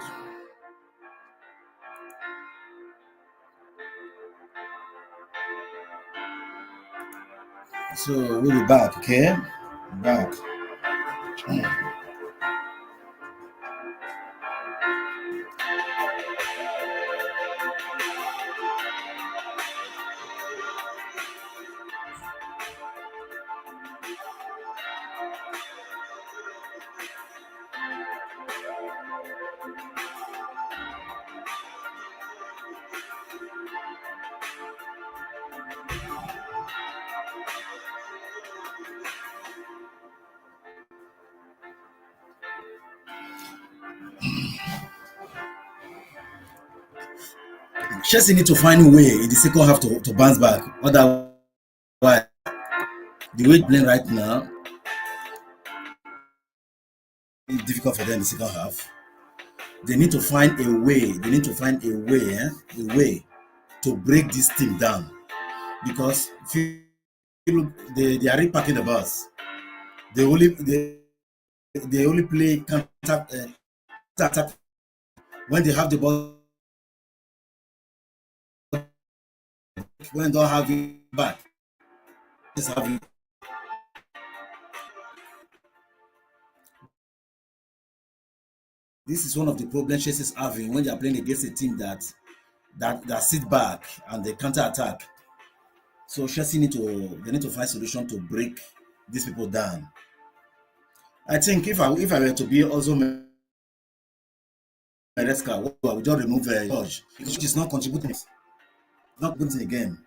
So we'll be back, okay? Back. Chelsea need to find a way in the second half to bounce back. Otherwise, the way they're playing right now, it's difficult for them in the second half. They need to find a way. They need to find a way to break this team down because they are repacking the bus. They only play counter attack when they have the ball. When they don't have it back, just have it. This is one of the problems Chelsea is having when they are playing against a team that sit back and they counter attack. So Chelsea need to find solution to break these people down. I think if I were to be also Maresca, I would just remove George because he's not contributing. Not putting in the game.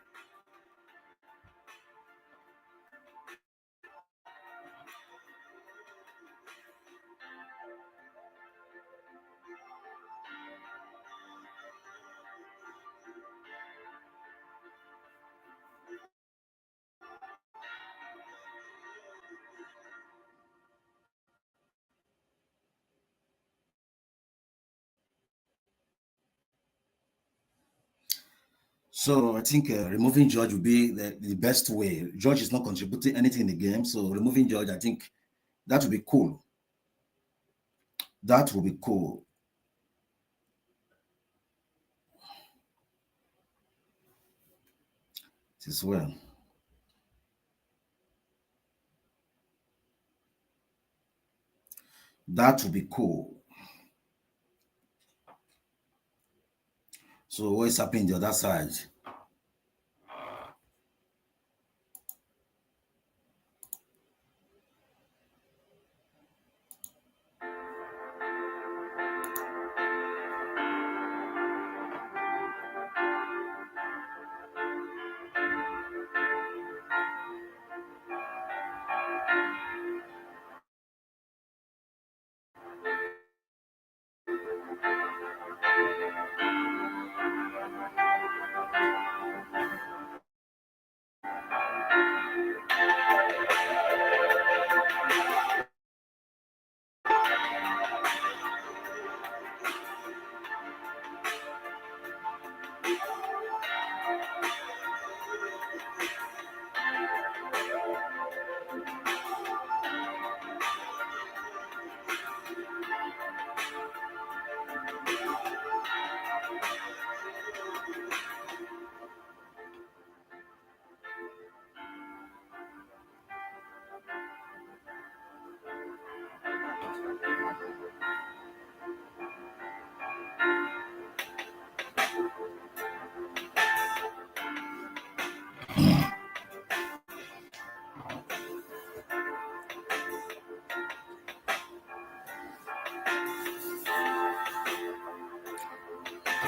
So I think removing George would be the best way. George is not contributing anything in the game, so removing George, I think that would be cool. That would be cool. As well. That would be cool. So what is happening the other side?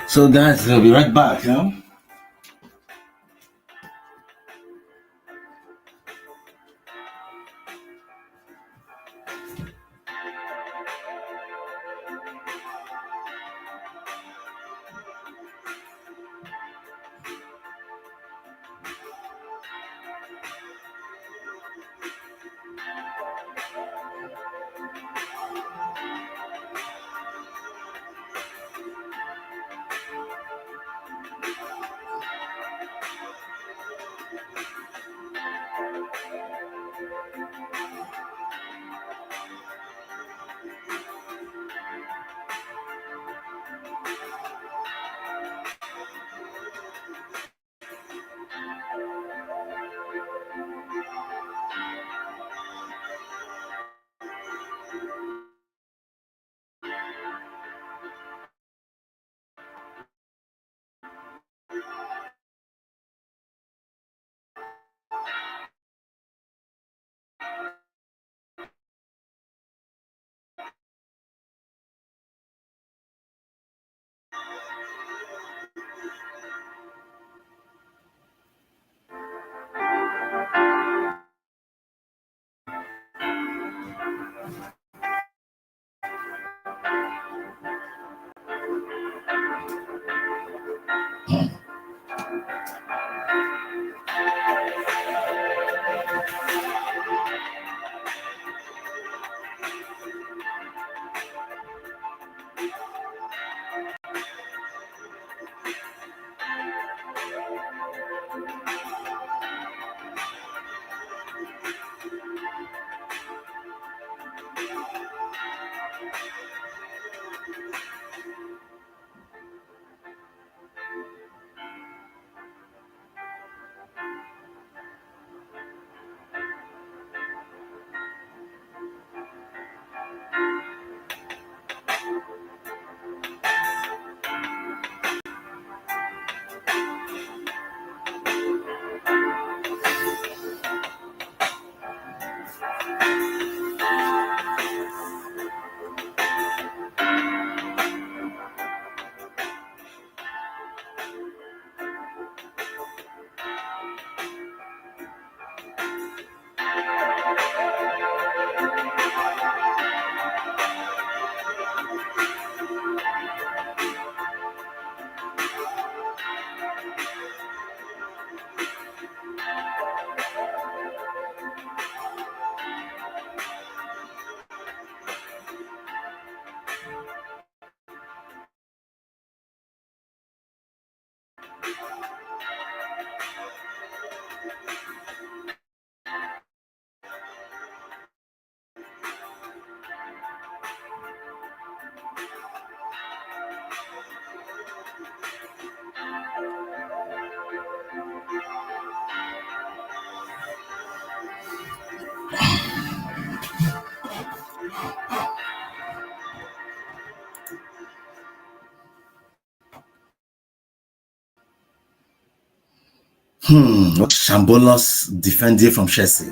So guys, we'll be right back. Huh? Chambolos defending from Chelsea.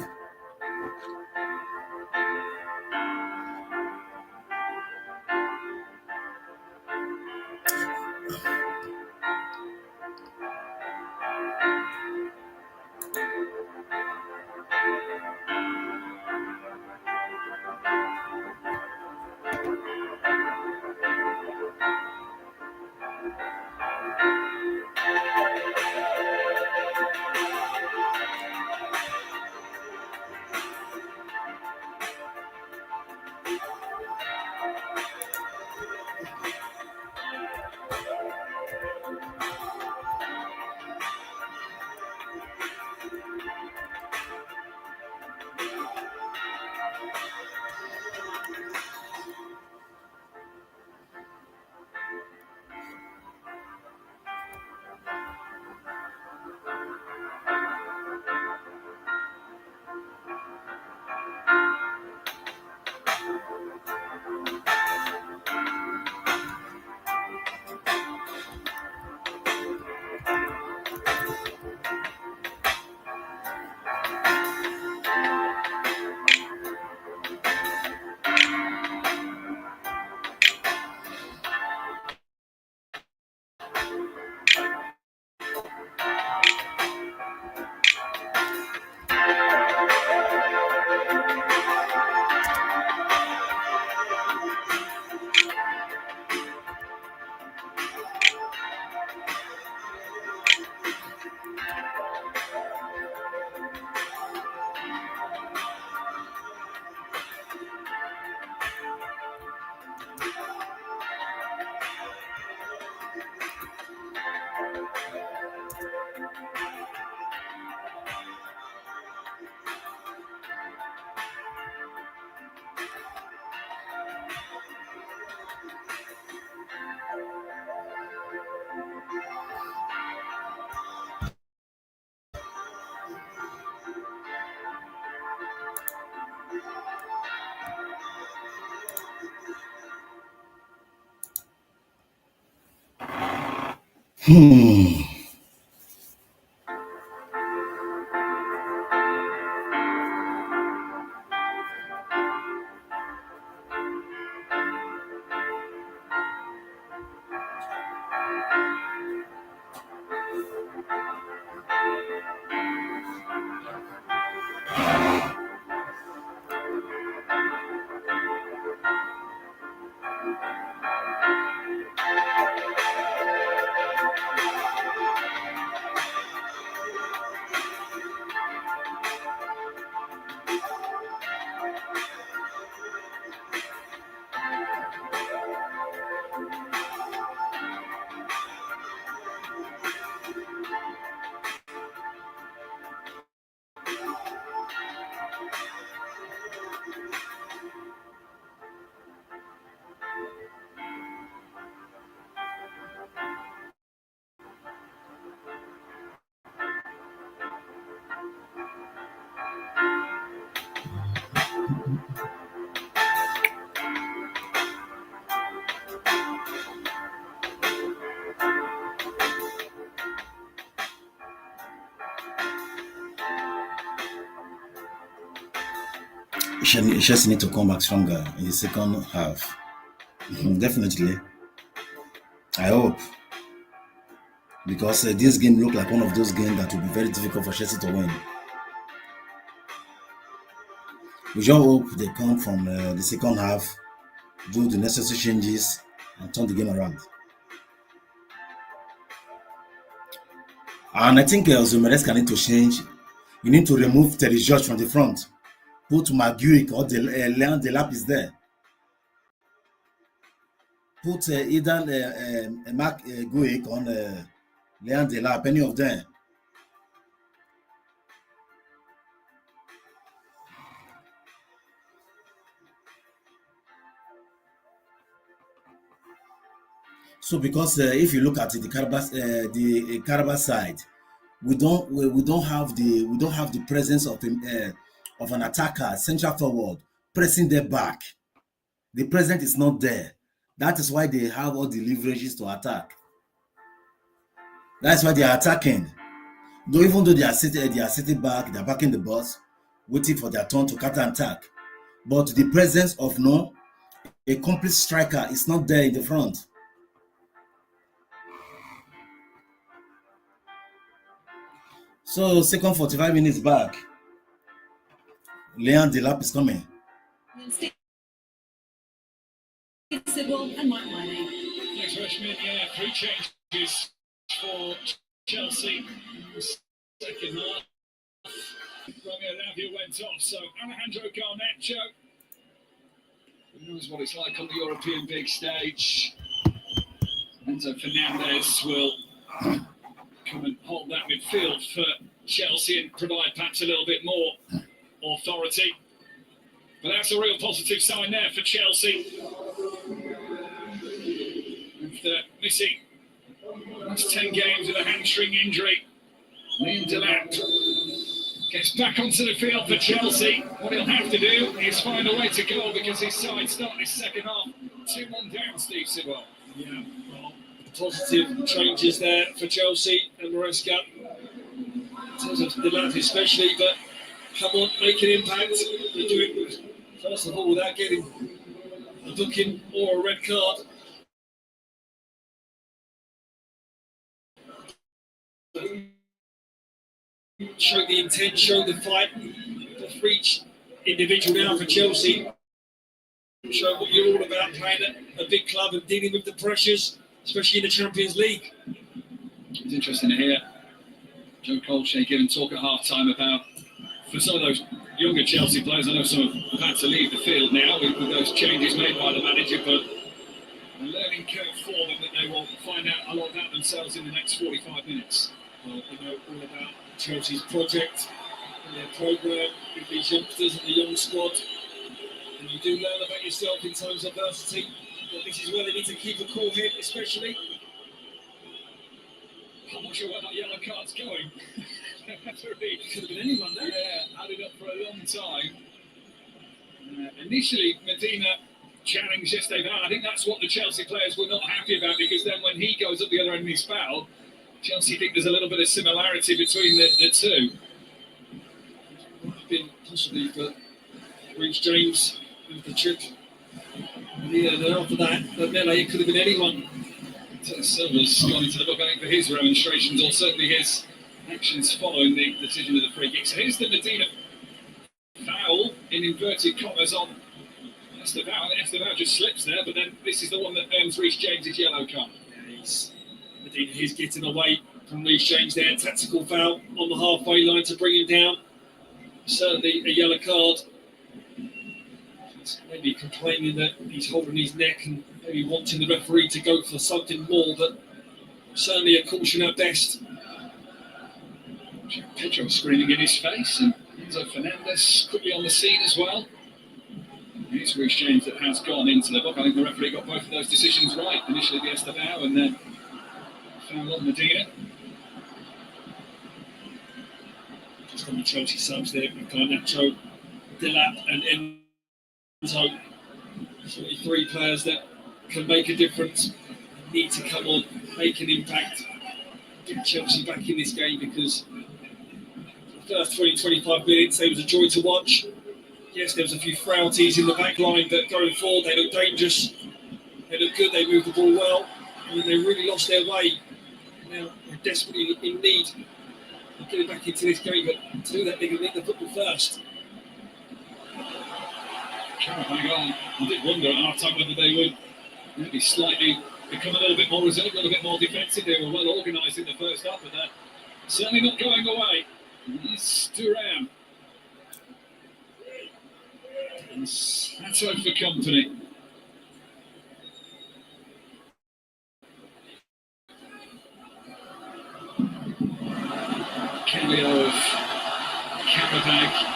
Chelsea need to come back stronger in the second half. Definitely. I hope. Because this game looked like one of those games that will be very difficult for Chelsea to win. We just hope they come from the second half, do the necessary changes, and turn the game around. And I think Zumereska need to change. You need to remove Terry George from the front. Put Maguire or Leon Delap is there. Put either Mark Guick on Leon Delap, any of them. So because if you look at the Qarabag side, we don't have the presence of an attacker, central forward, pressing their back. The presence is not there. That is why they have all the leverages to attack. That's why they are attacking. Though even though they are sitting back, they are backing the bus, waiting for their turn to counter attack. But the presence of a complete striker is not there in the front. So second 45 minutes back, Leon Delap is coming. And Mike Miney. Thanks, Rushman. Yeah, 3 changes for Chelsea. Second half. Romeo Lavia went off, so Alejandro Garnacho. Who knows what it's like on the European big stage. Enzo Fernandez will come and hold that midfield for Chelsea and provide perhaps a little bit more authority. But that's a real positive sign there for Chelsea. After missing almost 10 games with a hamstring injury, Leon Delap gets back onto the field for Chelsea. What he'll have to do is find a way to goal because his side started his second half 2-1 down, Steve Sibble. Yeah, well, positive changes there for Chelsea and Maresca. In terms of Delap especially, but come on, make an impact. They do it, first of all, without getting a booking or a red card. Show the intent, show the fight. For each individual now for Chelsea. Show what you're all about, playing at a big club and dealing with the pressures, especially in the Champions League. It's interesting to hear Joe Colche give and talk at half-time about, for some of those younger Chelsea players, I know some have had to leave the field now with those changes made by the manager, but a learning curve for them that they will find out a lot about themselves in the next 45 minutes. Well, you know all about Chelsea's project and their programme with these youngsters and the young squad. And you do learn about yourself in terms of adversity. But this is where they need to keep a cool head, especially. I'm not sure where that yellow card's going. It could have been anyone there. Yeah, had it up for a long time. Initially, Medina challenged yesterday. I think that's what the Chelsea players were not happy about, because then when he goes up the other end and he's fouled, Chelsea think there's a little bit of similarity between the two. Been possibly for Reece James with the chip. Yeah, and then after that, the melee, it could have been anyone. Silva's gone into the book, I think, for his remonstrations, or certainly his actions following the decision of the free kick. So here's the Medina foul, in inverted commas, on Estevao. Estevao just slips there, but then this is the one that earns Reece James' yellow card. Yeah, Medina is getting away from Reece James there. Tactical foul on the halfway line to bring him down. Certainly a yellow card. He's maybe complaining that he's holding his neck and maybe wanting the referee to go for something more, but certainly a caution at best. Pedro screaming in his face, and Enzo Fernandez quickly on the scene as well. It's Reece James that has gone into the book. I think the referee got both of those decisions right. Initially the Estevao and then foul on Medina. Just on the Chelsea subs there, Garnacho, Delap and Enzo. Certainly 3 players that can make a difference, need to come on, make an impact, get Chelsea back in this game, because the first 20-25 minutes, it was a joy to watch. Yes, there was a few frailties in the back line, but going forward, they look dangerous. They look good, they moved the ball well, and they really lost their way. Now they're desperately in need of getting back into this game, but to do that, they're going to need the football first. Qarabag on. I did wonder at half time whether they would maybe slightly become a little bit more reserved, a little bit more defensive. They were well organised in the first half, but they're certainly not going away. It's Duran. And Sato for company. Cameo of Qarabag.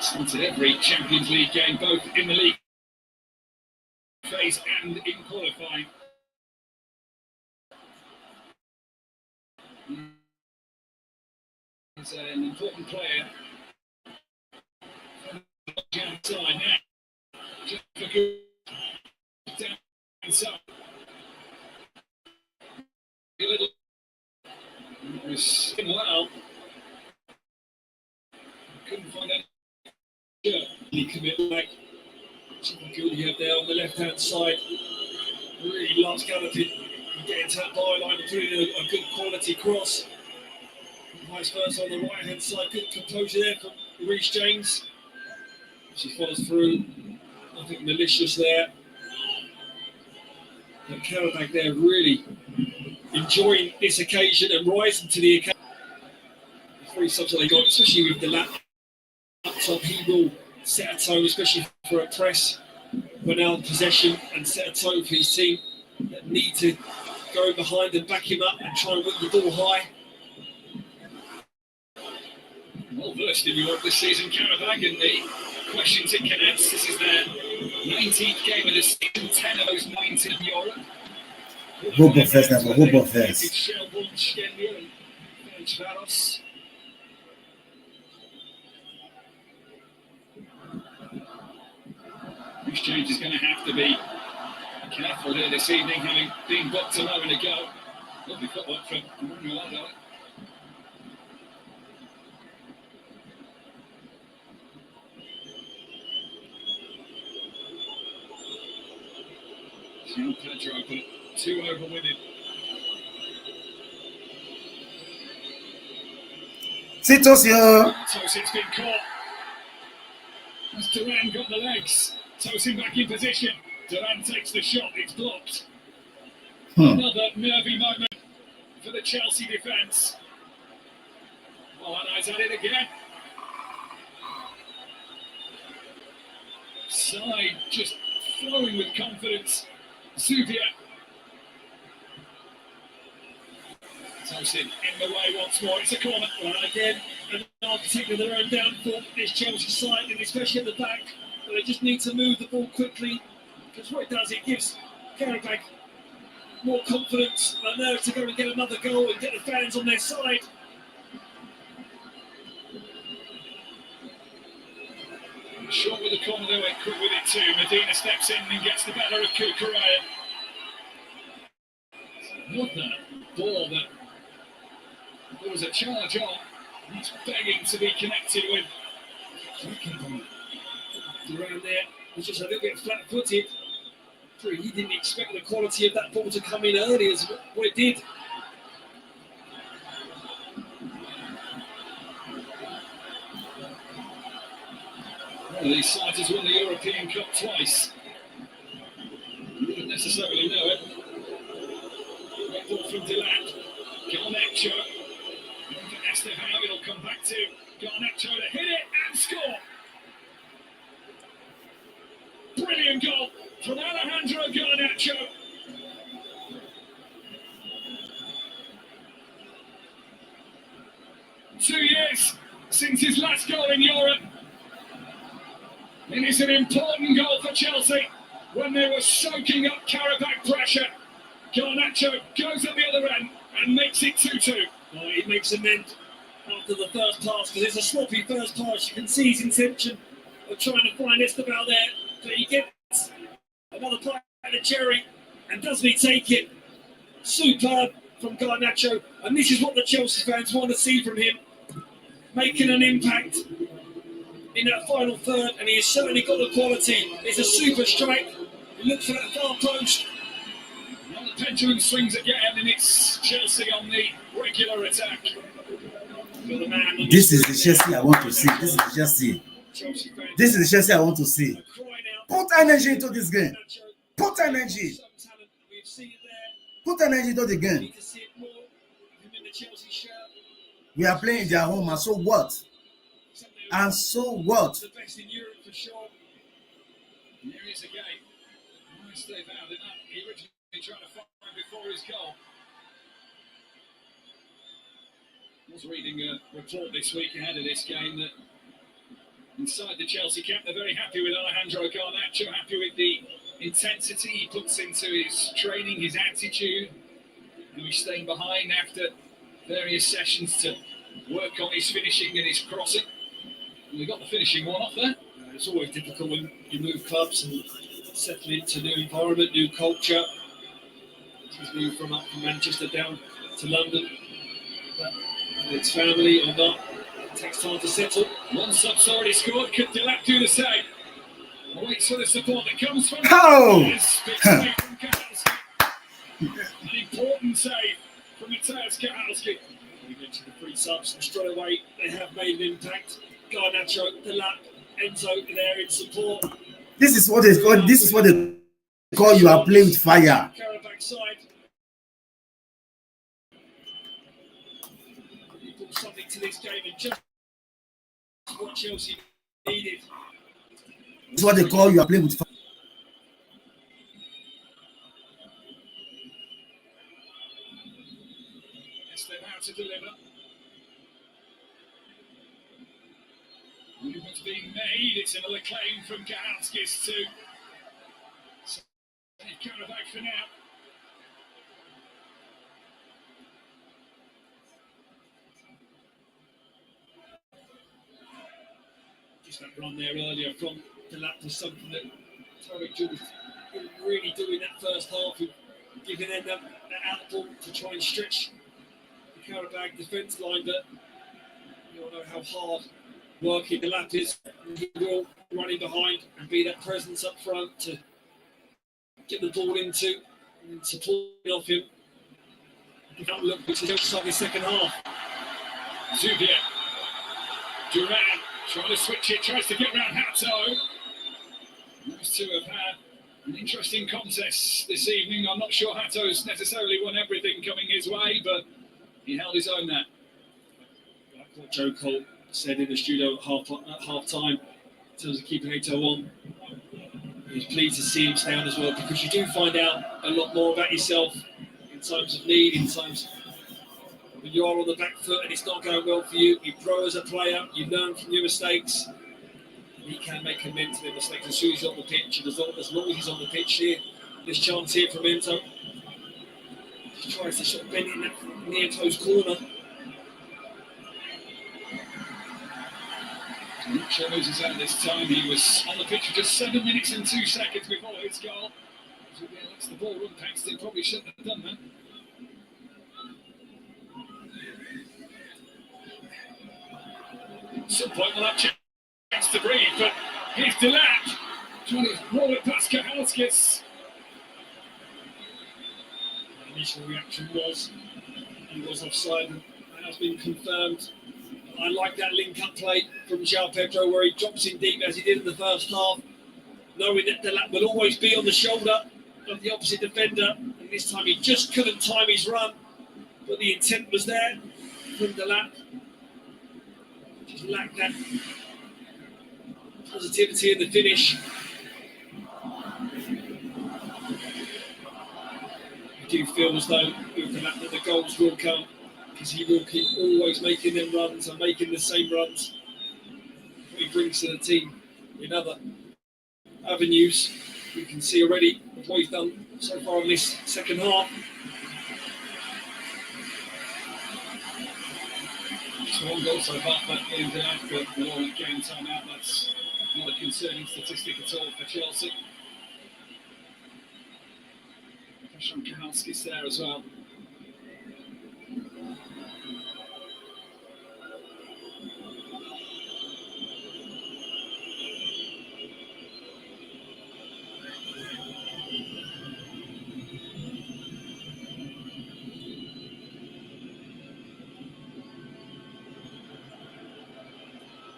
Started every Champions League game, both in the league phase and in qualifying. He's an important player. Outside now. Just for good. Down inside. A little was well. Couldn't find any shirt. He committed back. Julia there on the left-hand side. Really large galloping. Getting to that byline and putting a good quality cross. Vice versa on the right-hand side. Good composure there from Reece James. She follows through. Nothing malicious there. And Qarabag there really enjoying this occasion and rising to the occasion. The three subs that they got, especially with the lap top, he will set a tone, especially for a press when out of possession, and set a tone for his team that need to go behind and back him up and try and win the ball high. Well versed in Europe this season, Qarabag, and the questions it can answer. This is their 19th game of the season, 10 of those 19 in Europe. Football first, that's for football first. Reece James is going to have to be careful here this evening, having been booked a moment ago. Lovely footwork from Ronaldo. Pedro, but 2 over winning. Tosin. Tosin's been caught. As Duran got the legs. Tosin back in position. Duran takes the shot, it's blocked. Another nervy moment for the Chelsea defence. Eyes at it again. Side just flowing with confidence. Zubia. Tosin in the way once more. It's a corner. Well, again, an architect of their own downfall, this Chelsea side, and especially at the back. But they just need to move the ball quickly, because what it does, it gives Qarabag more confidence and nerve to go and get another goal and get the fans on their side. Short with the corner, they went quick with it too. Medina steps in and gets the better of Kukuraya. What the ball that there was a charge on. He's begging to be connected with. Around there, was just a little bit flat-footed. He didn't expect the quality of that ball to come in early as what it did. One of these sides has won the European Cup twice. You wouldn't necessarily know it. Great ball from Deland. Garnacho. Estevao, it'll come back to Garnacho to hit it and score. Brilliant goal from Alejandro Garnacho. Two years since his last goal in Europe. And it's an important goal for Chelsea when they were soaking up Qarabag pressure. Garnacho goes at the other end and makes it 2-2. Oh, he makes amends after the first pass, because it's a sloppy first pass. You can see his intention of trying to find Estevao there, but he gets another bite at the cherry, and doesn't he take it? Superb from Garnacho, and this is what the Chelsea fans want to see from him, making an impact in that final third, and he has certainly got the quality. It's a super strike. He looks for that far post. Well, the pendulum swings again, and it's Chelsea on the regular attack. This is the Chelsea I want to see. This is the Chelsea. This is the Chelsea I want to see. Put energy into this game. Put energy. Put energy into the game. We are playing in their home, and so what? And so what? The best in Europe for sure. Here he is again. Nice stay out in that. He originally tried to find before his goal. I was reading a report this week ahead of this game that inside the Chelsea camp they're very happy with Alejandro Garnacho, happy with the intensity he puts into his training, his attitude. He's staying behind after various sessions to work on his finishing and his crossing. And we got the finishing one off there. It's always difficult when you move clubs and settle into new environment, new culture. He's moved from Manchester down to London. It's family or not. It takes time to settle. One sub's already scored. Could Delap do the same? Waits for the support that comes from Oh! An important save from Matthias Kahalski. We mentioned the three subs straight away. They have made an impact. Garnacho, Delap, Enzo there in support. This is what they call. This is what they call you are playing with fire. Qarabag side. He brought something to this game and just what Chelsea needed. This is what they call you are playing with fire. To deliver. Movement's being made. It's another claim from Kahalskis to save Qarabag for now. Just that run there earlier from Delap was something that Tariq George didn't really do in that first half, giving them that outball to try and stretch Qarabag defence line, but you all know how hard working Delap is, and he will run in behind and be that presence up front to get the ball into and supporting off him. The outlook which is just like his second half. Zubia. Duran trying to switch it, tries to get around Hato. Those two have had an interesting contest this evening. I'm not sure Hato's necessarily won everything coming his way, but he held his own there. Like what Joe Cole said in the studio at half time, in terms of keeping Hato on, he was pleased to see him stay on as well, because you do find out a lot more about yourself in times of need, in times when you are on the back foot and it's not going well for you. You grow as a player, you learn from your mistakes. He can make amends for their mistakes as soon as he's on the pitch, and as long as he's on the pitch here, this chance here from Enzo. Just tries to sort of bend in that near close corner. Lucho loses out this time. He was on the pitch for just 7 minutes and 2 seconds before his goal. Zubia lets the ball run past him. Probably shouldn't have done that. At some point we'll have chance to breathe, but here's Delap trying to roll it past Kahalskis. The initial reaction was he was offside, and that has been confirmed. I like that link-up play from João Pedro, where he drops in deep as he did in the first half, knowing that Delap will always be on the shoulder of the opposite defender, and this time he just couldn't time his run, but the intent was there from Delap. Just lacked that positivity in the finish. I do feel as though with Delap that the goals will come, because he will keep always making them runs and making the same runs. What he brings to the team in other avenues, you can see already what he's done so far in this second half. So one goal so far that game tonight, but more game time out. That's not a concerning statistic at all for Chelsea. Pressure on Kahalskis there as well.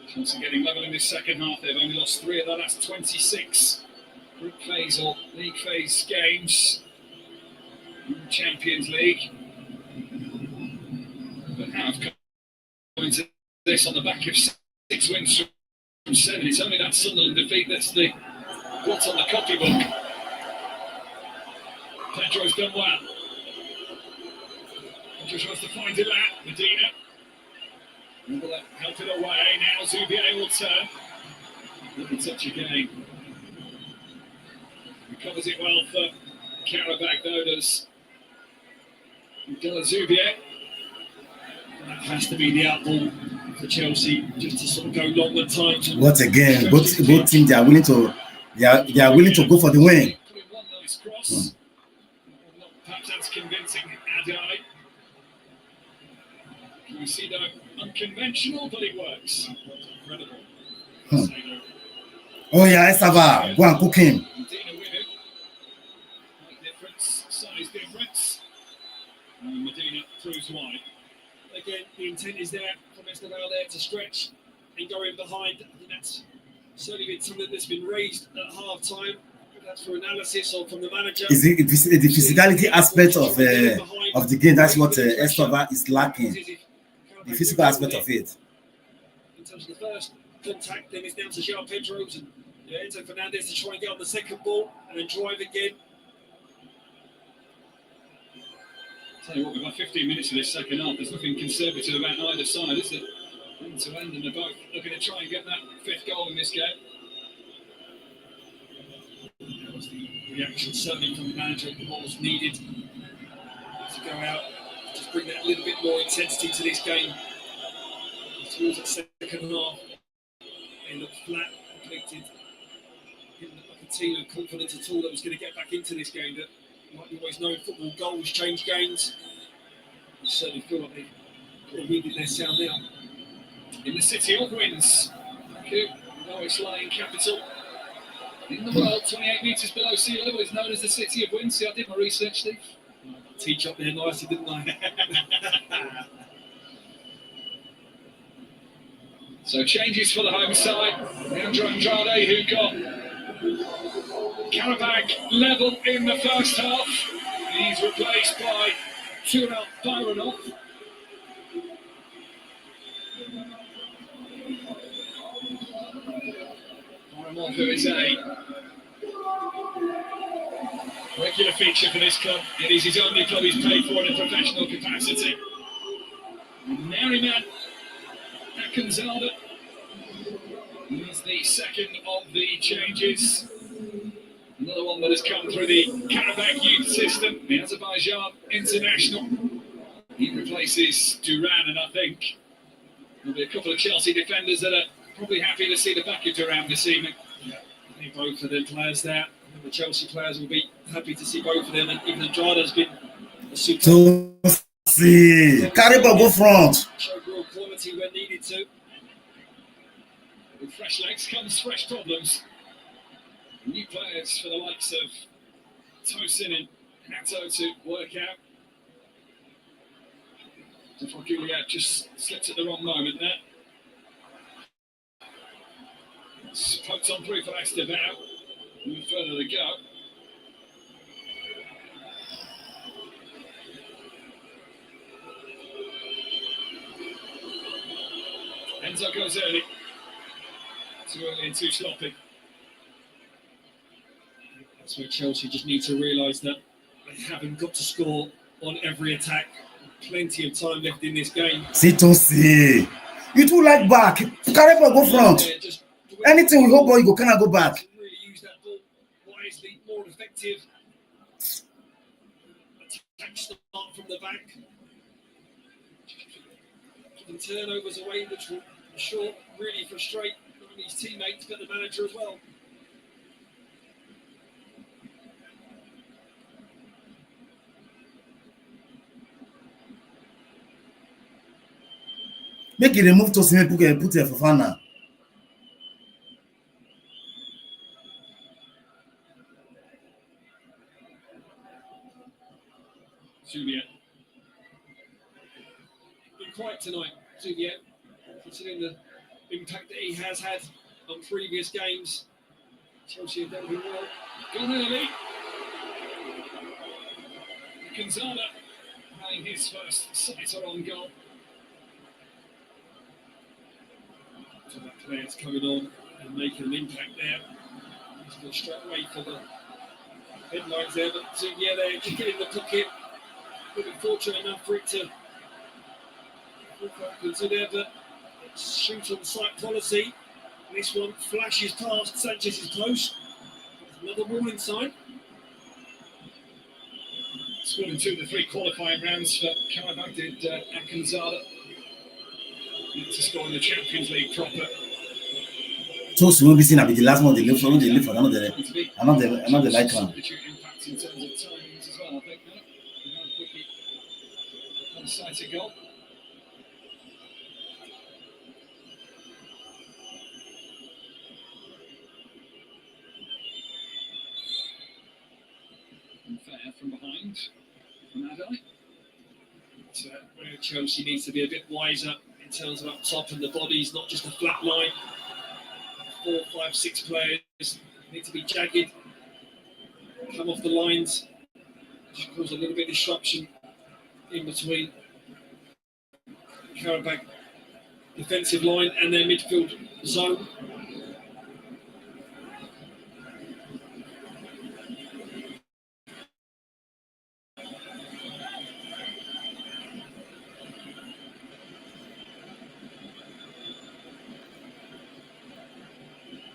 Chelsea getting level in this second half. They've only lost 3 of their last 26 group phase or league phase games in the Champions League. But have come into this on the back of 6 wins from 7. It's only that Sunderland defeat that's the what's on the copybook. Pedro's done well. Pedro tries to find Delap. Medina. Will help it away. Now Zubia will turn. Little touch again. Recovers it well for Qarabag, though. Does Zubia. That has to be the outball for Chelsea, just to sort of go long at times. Once again, both teams are willing to willing to go for the win. One nice cross. Not perhaps as convincing Adai. We see that unconventional, but it works. Incredible. Oh yeah, Estava, go and cook him. Dina with it. Difference, size difference. And Medina throws wide. Again, the intent is there from Estava there to stretch and go in behind. I think that's certainly been something that's been raised at half time. That's for analysis or from the manager. Is it the physicality aspect of the game? That's what Estava is lacking. The physical aspect of it. In terms of the first contact, then it's down to João Pedro's and Enzo Fernandez to try and get on the second ball and then drive again. Tell you what, we've got 15 minutes of this second half. There's nothing conservative about either side, is it? End to end, and they're both looking to try and get that fifth goal in this game. That was the reaction, certainly from the manager. The ball was needed to go out, just bring that little bit more intensity to this game. Towards the second half, they looked flat, conflicted. Didn't look like a team of confidence at all that was going to get back into this game. That, like you always know, football goals change games. I certainly feel like they needed their sound now. In the city of Winds, lowest lying capital in the world, 28 metres below sea level, is known as the city of Winds. See, I did my research, Steve. Teach up there nicely, didn't I? So changes for the home side. Leandro Andrade, who got Qarabag level in the first half. He's replaced by Turel Byronov. Byronov, who is a regular feature for this club. It is his only club he's played for in a professional capacity. Merriman Akanzada is the second of the changes. Another one that has come through the Qarabag youth system, the Azerbaijan international. He replaces Duran, and I think there'll be a couple of Chelsea defenders that are probably happy to see the back of Duran this evening. Yeah, I think both of the players there. I think the Chelsea players will be happy to see both of them, and even Andrade has been a super. To see Qarabag go front. Showed real quality when needed to. With fresh legs comes fresh problems. New players for the likes of Tosin and Hato to work out. Juliet just slipped at the wrong moment there. It's poked on through for Estevao. Move further to go. Enzo goes early. Too early and too sloppy. That's where Chelsea just need to realise that they haven't got to score on every attack. Plenty of time left in this game. See. You too like back. Qarabag go front. Yeah, anything we go, boy, you cannot go back. Really use that ball wisely, more effective. Attack start from the back. Giving turnovers away, which will, I'm sure, really frustrate not only his teammates but the manager as well. Make it remove to see put it for Fofana. Juliet. Been quiet tonight, Juliet, considering the impact that he has had on previous games. Chelsea have done well. Gone early. Gonzalo having his first sighter on goal. So that player's coming on and making an impact there. He's gone straight away for the headlines there, but yeah, they're just getting the pocket. Looking fortunate enough for it to into there, but it's shoot on sight policy. This one flashes past Sanchez's post. Another warning sign. Scored in 2 of the 3 qualifying rounds for Qarabag did Akanzada. Need to score in the Champions League proper. So soon, we see now the last one they live for another like one. Impact in terms of timings as well, I think. No? Quickie on the sight of goal. Unfair from behind from Adai. Where Chelsea needs to be a bit wiser in terms of up top, and the body's not just a flat line. 4, 5, 6 players need to be jagged, come off the lines, which cause a little bit of disruption in between Qarabag defensive line and their midfield zone.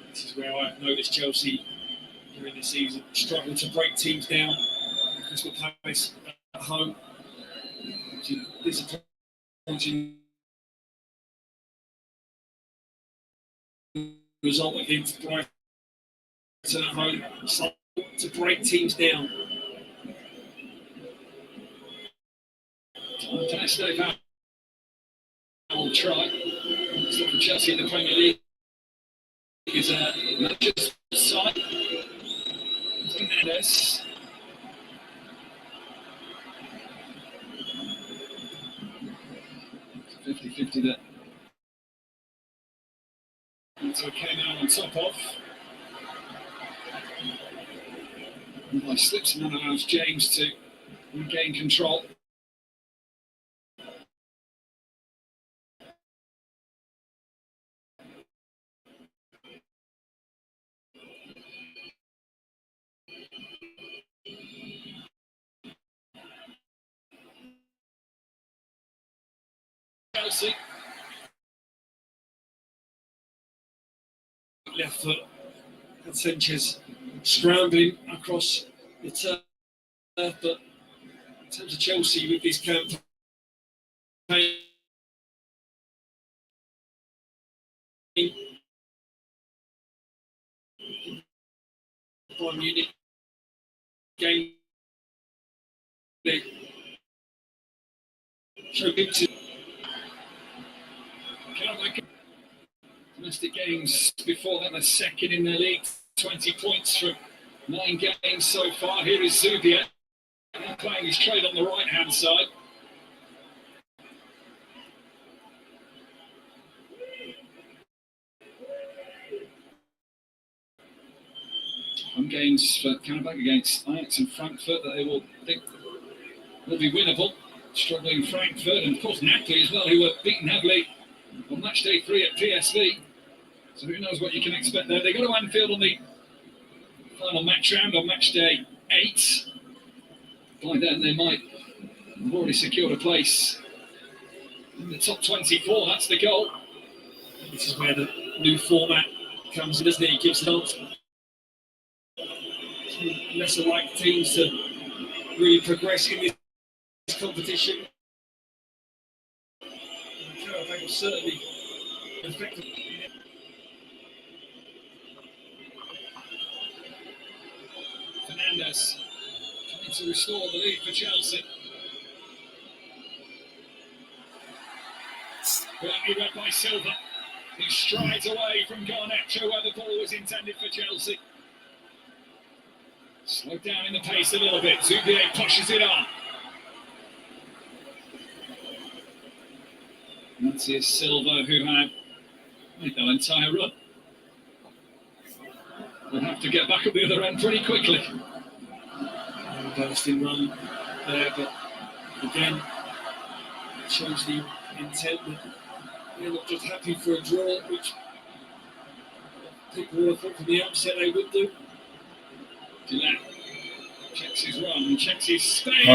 This is where I've noticed Chelsea during the season struggle to break teams down. Crystal Palace at home, which is disappointing result against Brighton at home. So to break teams down. Fantastic. I'll try. So for Chelsea in the Premier League is a manager's side. Fernandes. It's 50-50 there. It's okay now on top of. By slips and then allows James to regain control. Chelsea. Left foot. And Sanchez scrambling across the turf, but in terms of Chelsea with this campaign, Bayern Munich game, they show big to domestic games before that, the second in the league, 20 points from 9 games so far. Here is Zubia playing his trade on the right hand side. Home games for Qarabag against Ajax and Frankfurt that they will think will be winnable. Struggling Frankfurt and of course Napoli as well, who were beaten heavily on match day 3 at PSV. So who knows what you can expect there. They go to Anfield on the final match round on match day 8. By then they might have already secured a place in the top 24. That's the goal. This is where the new format comes in, doesn't it? It gives chance to lesser like teams to really progress in this competition. Qarabag was certainly effective. Fernandes trying to restore the lead for Chelsea. Brilliantly read by Silva, who strides away from Garnacho where the ball was intended for Chelsea. Slowed down in the pace a little bit. Zubier pushes it on. And that's his Silva, who had made that entire run. We'll have to get back up the other end pretty quickly. Bursting run there, but again, it shows the intent that they're not just happy for a draw, which people would have thought from the outset they would do. Gillette checks his run, checks his space.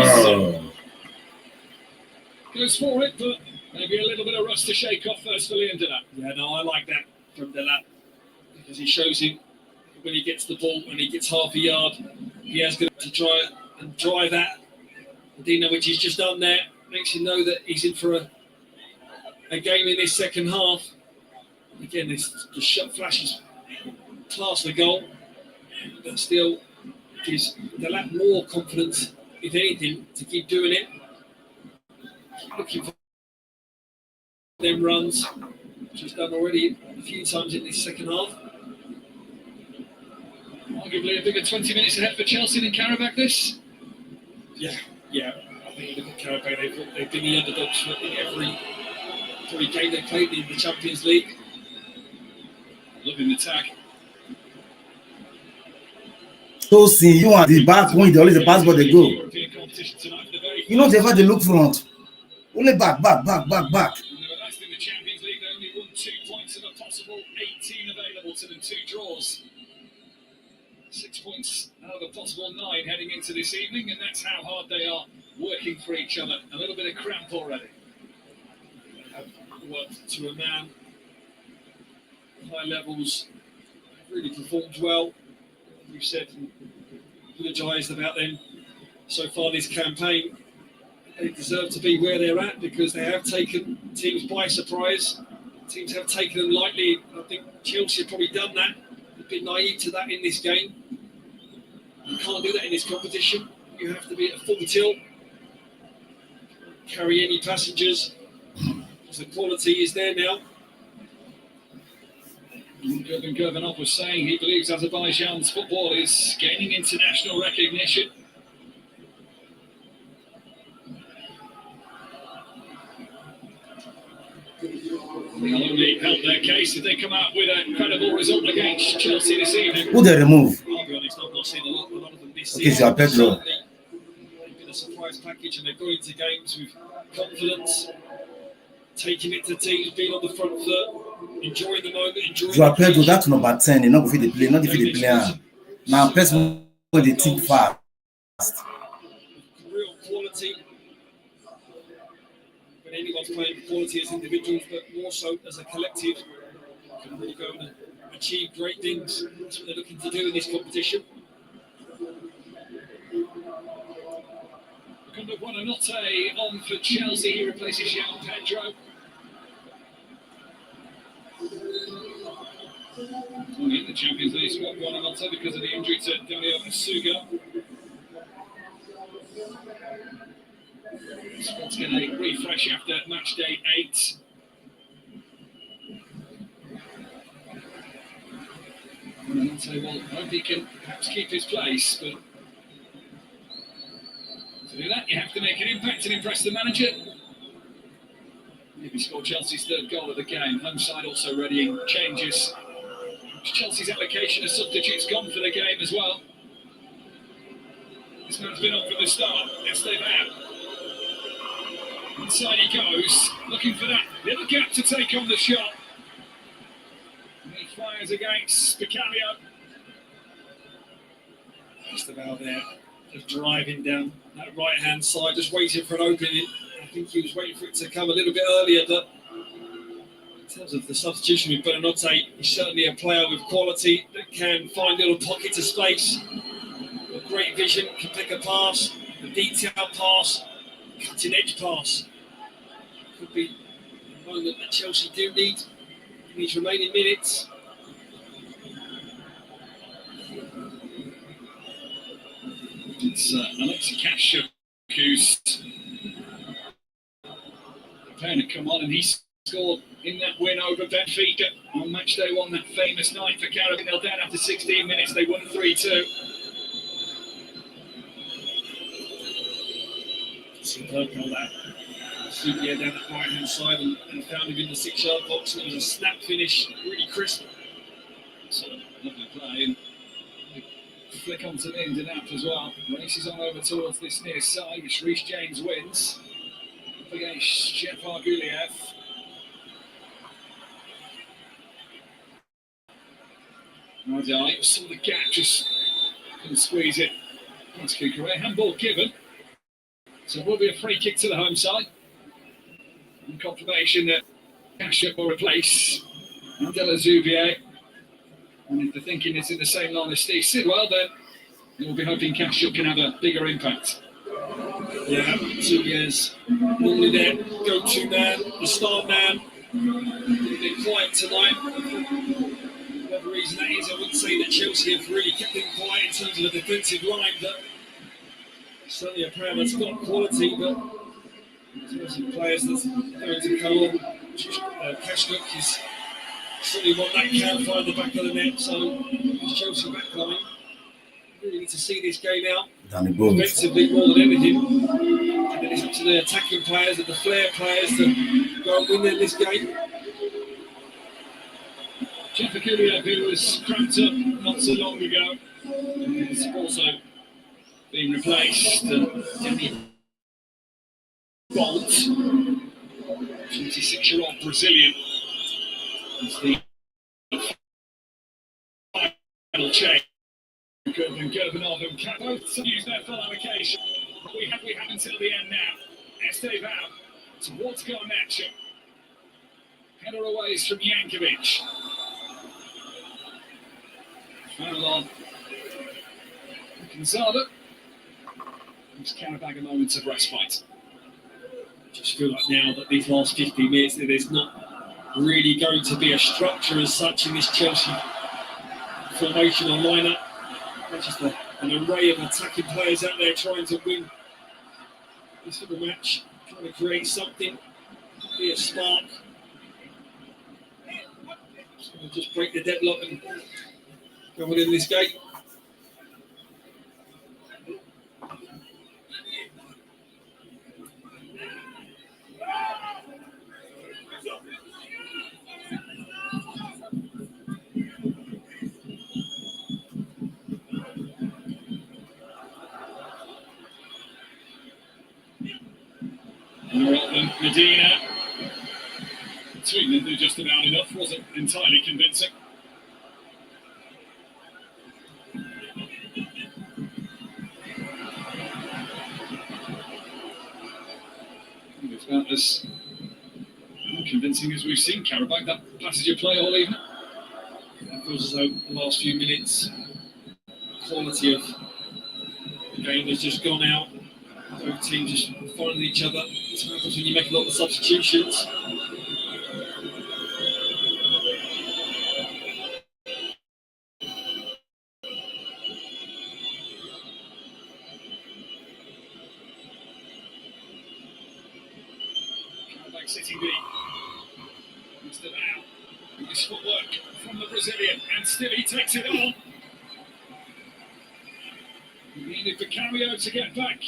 Goes for it, but maybe a little bit of rust to shake off first for Liam Delap. Yeah, no, I like that from Delap because he shows him when he gets the ball, when he gets half a yard, he has to try and drive that. Medina, which he's just done there, makes you know that he's in for a game in this second half. Again, the shot flashes class the goal, but still gives Delap more confidence, if anything, to keep doing it. Keep looking for them runs, which he's done already a few times in this second half. Arguably a bigger 20 minutes ahead for Chelsea than Qarabag this. Yeah. I think look at Qarabag, they've been the underdogs for every game they played in the Champions League. Loving the tag. So see you at the back when they always the pass but they go. You know they look front. Only back. In the Champions League, they only won 2 points of a possible 18 available to them, 2 draws. 6 points out of a possible 9 heading into this evening, and that's how hard they are working for each other. A little bit of cramp already. Have worked to a man. High levels. Really performed well. We've said and apologised about them so far this campaign. They deserve to be where they're at because they have taken teams by surprise. Teams have taken them lightly. I think Chelsea have probably done that. They've been naive to that in this game. You can't do that in this competition. You have to be at full tilt. Carry any passengers. The quality is there now. Gurbanov was saying he believes Azerbaijan's football is gaining international recognition. They'll only help their case if they come out with a credible result against Chelsea this evening. Who they remove? I'll be honest, I've not seen a lot of them this Okay, season. so Pedro. They've been a surprise package and they're going into games with confidence, taking it to teams, being on the front foot, enjoying the moment, enjoying Joao Pedro, that's number 10. They not go fit the play, not if the player. Now, person when they think fast. Real quality. When anyone's playing quality as individuals, but more so as a collective, can really go and achieve great things. That's what they're looking to do in this competition. Onosky on for Chelsea. He replaces Joao Pedro. Only in the Champions League squad, Onosky because of the injury to Daniel Masuga. Squad's going to refresh after match day 8. Onosky will hope he can perhaps keep his place, but to do that, you have to make an impact and impress the manager. Maybe score Chelsea's 3rd goal of the game. Home side also readying changes. Chelsea's allocation of substitutes gone for the game as well. This man's been on from the start. Esteban. Inside he goes, looking for that little gap to take on the shot. And he fires against Picario. Just about there, just driving down that right-hand side, just waiting for an opening. I think he was waiting for it to come a little bit earlier, but in terms of the substitution with Onosky, he's certainly a player with quality that can find little pockets of space. With great vision, can pick a pass, a detailed pass, cutting-edge pass. Could be a moment that Chelsea do need in these remaining minutes. It's Alexei Kashuk who's preparing to come on, and he scored in that win over Benfica on match day 1, that famous night for Qarabag. They're down after 16 minutes, they won 3-2. Superb goal that. Subier down that right-hand side and found him in the 6-yard box. And it was a snap finish, really crisp. So, lovely play. And flick onto the end and up as well. Races on over towards this near side, which Reece James wins. Up against Shepard Guliev. Radai saw the gap, just couldn't squeeze it. That's Kukurea. Handball given. So it will be a free kick to the home side. And confirmation that Kashuk will replace Andela Zubier. And if the thinking is in the same line as Steve Sidwell, then you'll be hoping Kashuk can have a bigger impact. Yeah, Zubier's normally their go-to man, the star man. They've been quiet tonight. Whatever reason that is, I wouldn't say that Chelsea have really kept them quiet in terms of the defensive line, but certainly a player that's got quality, but in terms of players that's going to come on, Kashuk is certainly one that can find the back of the net, so his Chelsea back line really need to see this game out Defensively more than anything. And then it's up to the attacking players and the flair players to go and win this game. Jeff Akulia, who was cramped up not so long ago, is also being replaced. Demi Bolt, 26-year-old Brazilian, is the final change. And Gerbanov and Cat both use their full allocation. We have until the end now. Esteban towards Garnacho. Header away is from Jankovic. Foul on Gonzalo. Gives Qarabag a moment of respite. Just feel like now that these last 15 minutes, there's not really going to be a structure as such in this Chelsea formation or lineup. There's just an array of attacking players out there trying to win this sort of match, trying to create something, be a spark. Just break the deadlock and go on in this game. Medina. Between them, they're just about enough. Wasn't entirely convincing. It's about as convincing as we've seen Qarabag. That passage of play all evening. It feels as though the last few minutes, the quality of the game has just gone out. Both teams just finding each other. It's what happens when you make a lot of substitutions. Qarabag sitting deep. Mr. Now, his footwork from the Brazilian, and still he takes it on. He needed Vicario to get back.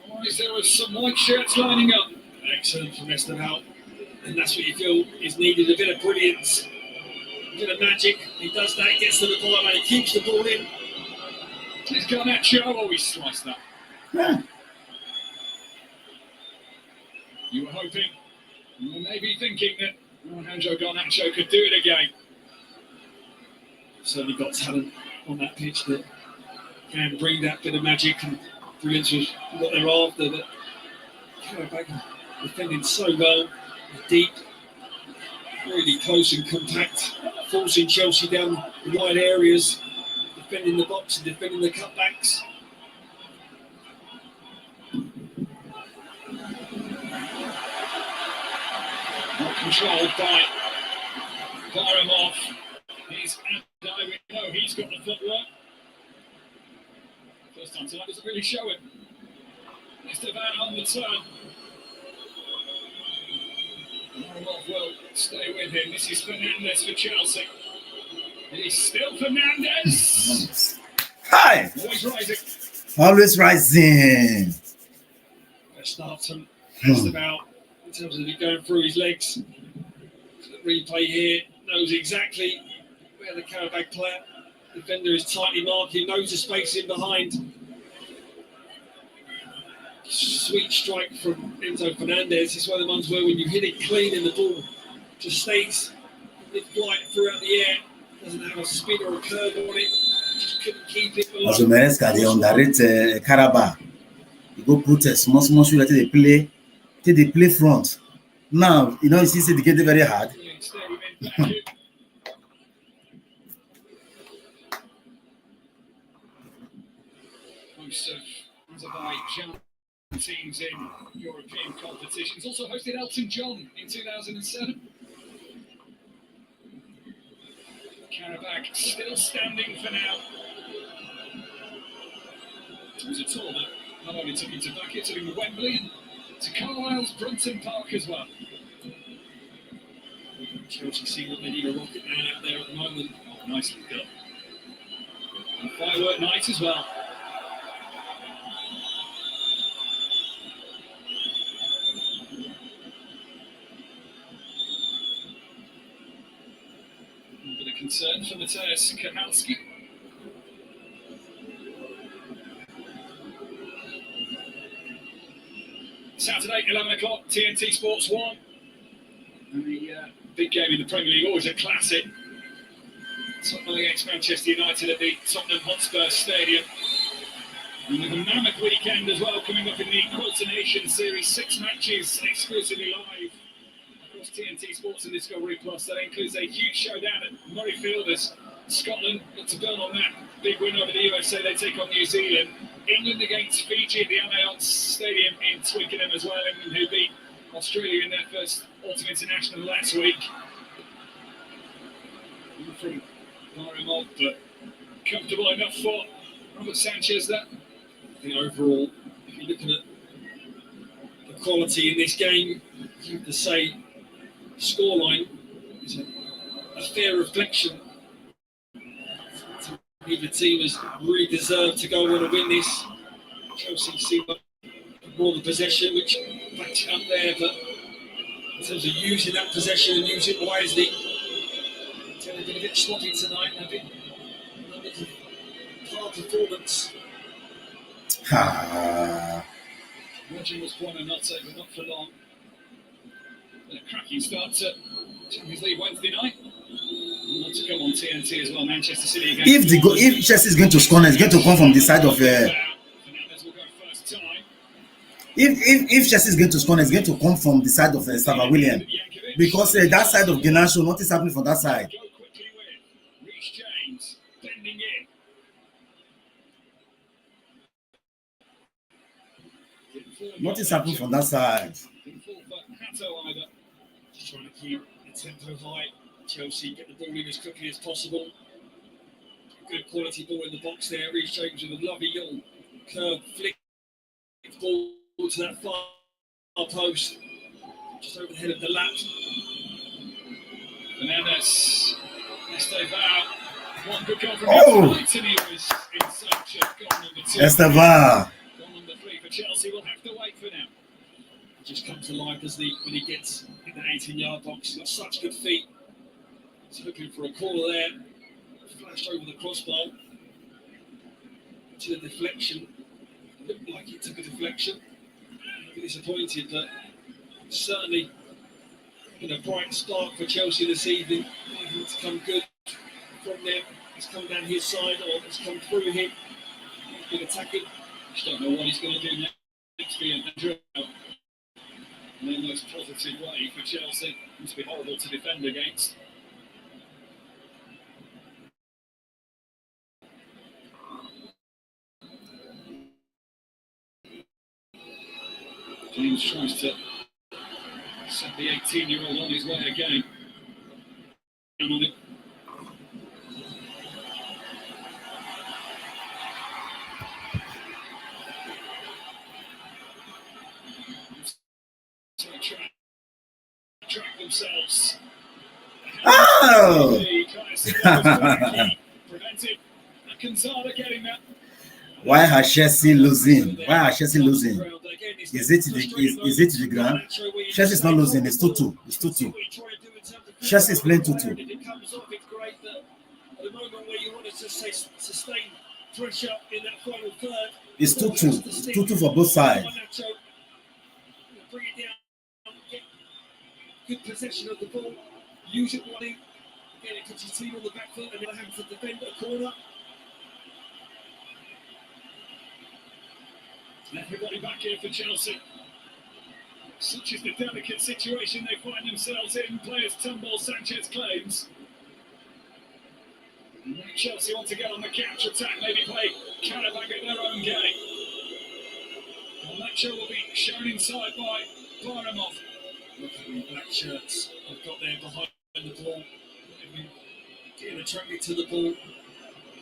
Otherwise, there was some white shirts lining up. Excellent from Esteban, and that's what you feel is needed, a bit of brilliance, a bit of magic. He does that, he gets to the ball, and he keeps the ball in. He's Garnacho, oh, he sliced that. Yeah. You were hoping, you were maybe thinking that Alejandro Garnacho could do it again. Certainly got talent on that pitch that can bring that bit of magic and brilliance was what they're after, but Qarabag defending so well, deep, really close and compact, forcing Chelsea down the wide areas, defending the box and defending the cutbacks. Not controlled by Qarabag. He's Adai, we know he's got the footwork. First time tonight doesn't really show it. Esteban on the turn. Qarabag will stay with him. This is Fernandes for Chelsea. He's still Fernandes. Hi! Always rising. Always rising. Best start from Esteban in terms of it going through his legs. The replay here knows exactly where the Qarabag player, defender is tightly marking, knows the space in behind. Sweet strike from Enzo Fernandez. It's one of the ones where when you hit it clean and the ball just stays in flight throughout the air, doesn't have a spin or a curve on it, just couldn't keep it below. Also, Menesca, they underrate Qarabag. You go put a small shoe till they play front. Now, you know, you see the get very hard. Most of Azerbaijan teams in European competitions. Also hosted Elton John in 2007. Qarabag still standing for now. It was a tour that not only took him to Baku, took him to Wembley and to Carlisle's Brunton Park as well. Chelsea see that they need a rocket man out there at the moment. Oh, nicely done. Firework night as well. A bit of concern for Onosky. Saturday, 11 o'clock, TNT Sports 1. And the big game in the Premier League, always a classic. Tottenham against Manchester United at the Tottenham Hotspur Stadium. And with a mammoth weekend as well coming up in the Quilter Nation Series, 6 matches exclusively live across TNT Sports and Discovery Plus. That includes a huge showdown at Murrayfield as Scotland got to build on that big win over the USA. They take on New Zealand. England against Fiji at the Allianz Stadium in Twickenham as well. England who beat Australia in their first Autumn International last week. From Qarabag, but comfortable enough for Robert Sanchez that. I think overall, if you're looking at the quality in this game, you have to say the scoreline is a fair reflection. Neither team has really deserved to go on and win this. Chelsea seem like more the possession, which backs it up there, but in terms of using that possession and using it wisely, they've been a bit sloppy tonight. A bit hard performance. Roger was one and not so, but not for long. A cracking start to Champions League Wednesday night. Not to come on TNT as well. Manchester City again. If Chelsea is going to score, it's going to come from the side of. If Chelsea is going to score, it's going to come from the side of Stava William, because that side of Garnacho, nothing happening from that side. Nothing's happening from that side. Just trying to keep the tempo high. Chelsea get the ball in as quickly as possible. Good quality ball in the box there. Reece James with a lovely little curve flick ball to that far post, just over the head of the lap. Fernandes, Esteban, one good goal from his and he was in search of goal number 2. Esteban. Goal number 3 for Chelsea. We'll have to wait for now. Just comes to life, doesn't he, when he gets in the 18-yard box. He's got such good feet. He's hoping for a corner there. Flashed over the crossbar to the deflection. Looked like he took a deflection. A bit disappointed, but certainly been a bright start for Chelsea this evening. It's come good from them. It's come down his side, or it's come through him. He's been attacking. Just don't know what he's going to do next year. In the most positive way for Chelsea. It must be horrible to defend against. James tries to set the 18-year-old on his way again. Down on it. Track themselves. Oh! Prevented. Getting that. Why has Chelsea losing? Is it the ground? Chelsea is not losing. It's 2-2. It's 2-2. Chelsea is playing 2-2. It comes off. It's great that at the moment where you want to sustain pressure in that final third. It's 2-2. It's 2-2 for both sides. Bring it down. Get good possession of the ball. Use it running. Again, it puts his team on the back foot and then have to defend a corner. Everybody back here for Chelsea. Such is the delicate situation they find themselves in. Players tumble, Sanchez claims. And Chelsea want to get on the counter attack, maybe play Qarabag at their own game. And that show will be shown inside by Baramov. Look how many black shirts I've got there behind the ball. Getting attracted to the ball.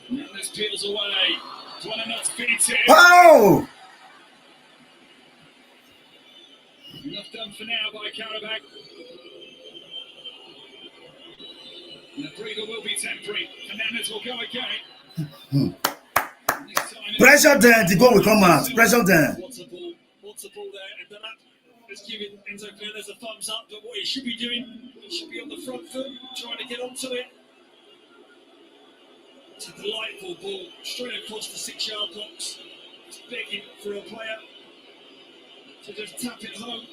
And this peels away. Dwyer not beaten. Oh! Enough done for now by Qarabag. And the breather will be temporary. Fernandes will go again. Pressure them, the goal will come out. Pressure them. What's the ball there? And the lap is giving Enzo Fernandez a thumbs up, but what he should be doing, he should be on the front foot, trying to get onto it. It's a delightful ball, straight across the 6-yard box. It's begging for a player to just tap it home.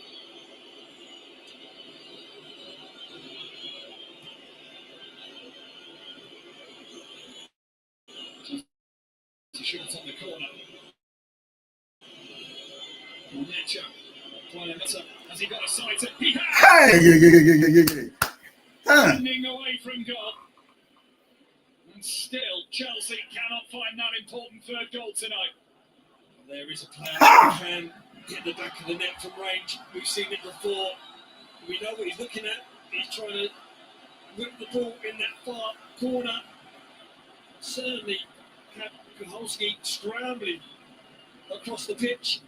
Just a shot on the corner. Has he got a sight? He has! Running away from goal. And still, Chelsea cannot find that important third goal tonight. There is a player who can hit the back of the net from range. We've seen it before. We know what he's looking at. He's trying to whip the ball in that far corner. Certainly, Onosky scrambling across the pitch.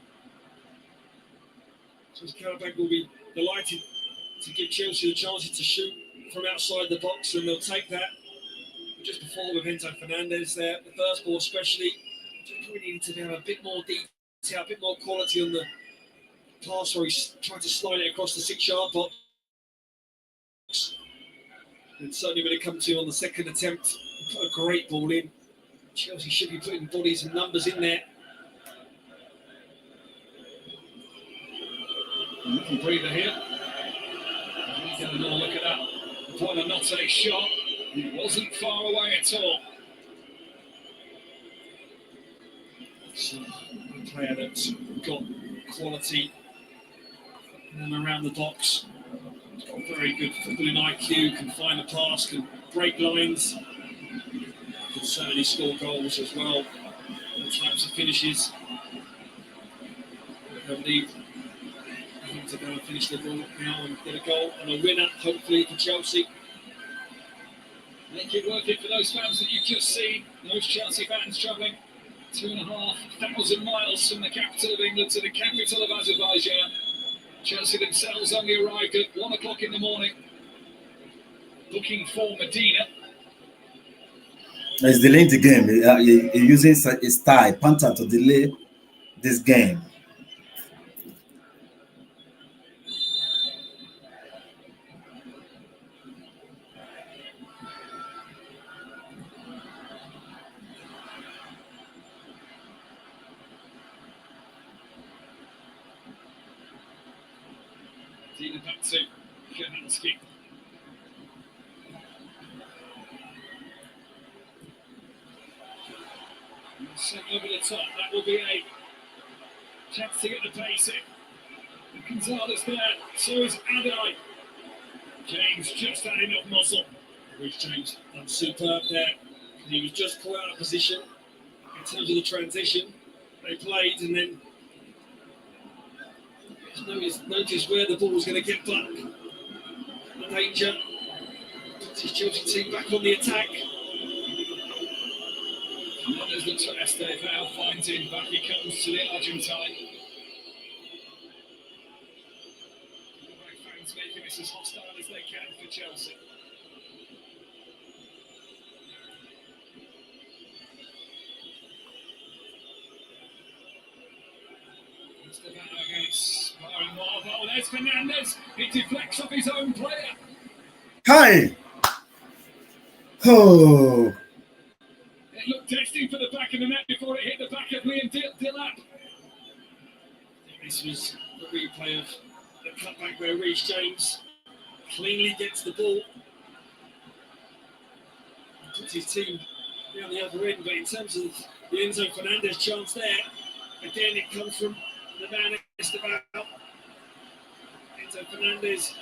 So Qarabag will be delighted to give Chelsea the chance to shoot from outside the box, and they'll take that. Just before with Enzo Fernandez there, the first ball especially, just really needed to have a bit more detail, a bit more quality on the pass where he's trying to slide it across the 6-yard box. And certainly when it comes to on the second attempt, he put a great ball in. Chelsea should be putting bodies and numbers in there. Little breather here. He's going to look at that. Buonanotte shot. It wasn't far away at all. So, a player that's got quality in and around the box. He's got very good footballing IQ, can find the pass, can break lines, can certainly score goals as well. All types of finishes. They'll need him to go and finish the ball now and get a goal and a winner, hopefully, for Chelsea. Make it worth it for those fans that you've just seen. Those Chelsea fans travelling 2,500 miles from the capital of England to the capital of Azerbaijan. Chelsea themselves only arrived at 1 o'clock in the morning, looking for Medina. He's delaying the game. He's using his tie, Panther, to delay this game. Back to Onosky. Sent over the top. That will be a chance to get the pace in. Gonzalez there. So is Adai. James just had enough muscle. Which James done superb there. He was just caught out of position in terms of the transition. They played and then noticed where the ball was going to get back. The danger. Puts his Chelsea team back on the attack. Fernandez looks for Estevao, finds him, back he comes to the Argentine. Fans making this as hostile as they can for Chelsea. Estevao against Marvel. Oh, there's Fernandez. He deflects off his own player. Hi! Oh! It looked testing for the back of the net before it hit the back of Liam Delap. This was the replay of the cutback where Reece James cleanly gets the ball. Puts his team down the other end, but in terms of the Enzo Fernandez chance there, again it comes from the man Estevao. Enzo Fernandez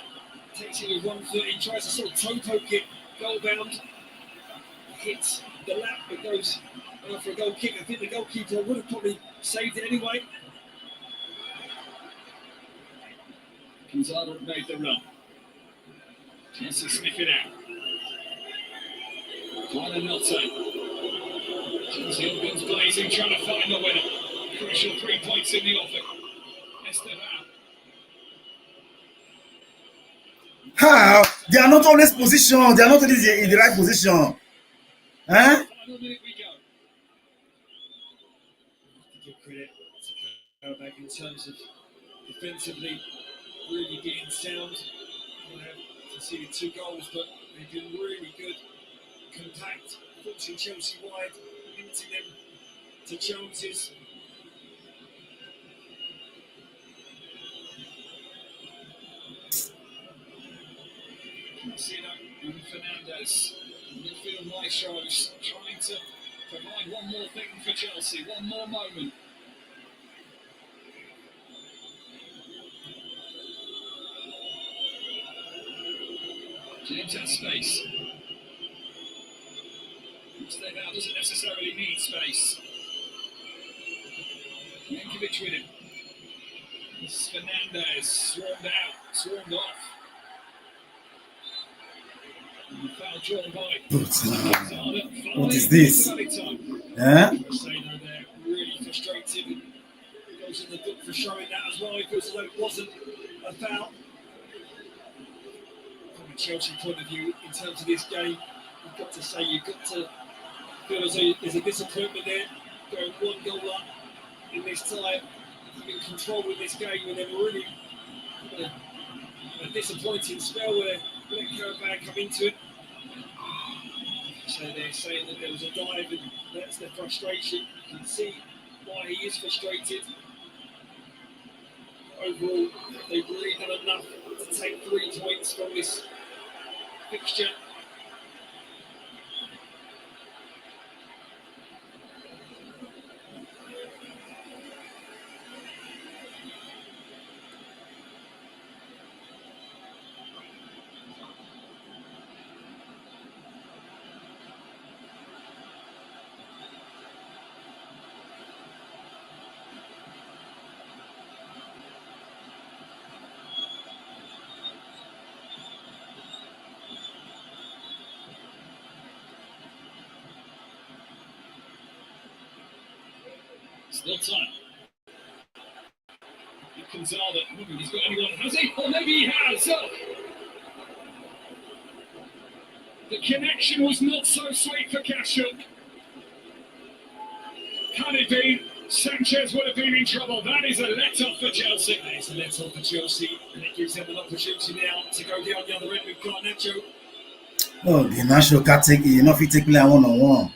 takes it with 1 foot, he tries to sort of toe poke it, goal bound. Hits the lap, it goes for a goal kick. I think the goalkeeper would have probably saved it anyway. Gonzalo made the run. Chelsea sniffing out. Buonanotte. Chelsea all guns blazing, trying to find the winner. Crucial 3 points in the offing. Estevao. How? They are not always positioned. They are not always in the right position. Huh? Final minute we go. credit to Qarabag in terms of defensively really being sound. They have conceded 2 goals, but they've been really good, compact, forcing Chelsea wide, limiting them to chances. Casino and Fernandez, midfield maestros, trying to provide one more thing for Chelsea, one more moment. James has space. Stay out doesn't necessarily need space. Yankovic with him. This is Fernandez, swarmed off. And the foul drawn by. What is this? Huh? They're really frustrated. And goes in the book for showing that as well. He feels as though it wasn't a foul. From a Chelsea point of view, in terms of this game, you've got to say you've got to feel as though there's a disappointment there. Going 1 goal up in this tie, having control with this game, and then really a disappointing spell where they let Qarabag come into it. So they're saying that there was a dive, and that's the frustration. You can see why he is frustrated. Overall, they've really done enough to take 3 points from this fixture. Still time. Gonzalez, I don't think he's got anyone, has he? Or maybe he has. The connection was not so sweet for Kashuk. Had it been, Sanchez would have been in trouble. That is a let-off for Chelsea. That is a let-off for Chelsea, and it gives them an opportunity now to go down the other end with Garnacho. Oh, the national can't take it. Enough, he take player one-on-one.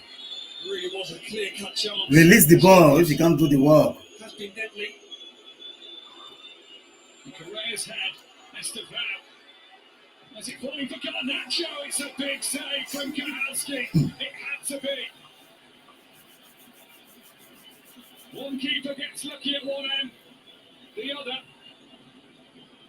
Really was a clear-cut chance. Release the ball if you can't do the work. Has been deadly. Correa's had Esteban. As it falling for Garnacho, it's a big save from Onosky. It had to be. One keeper gets lucky at one end, the other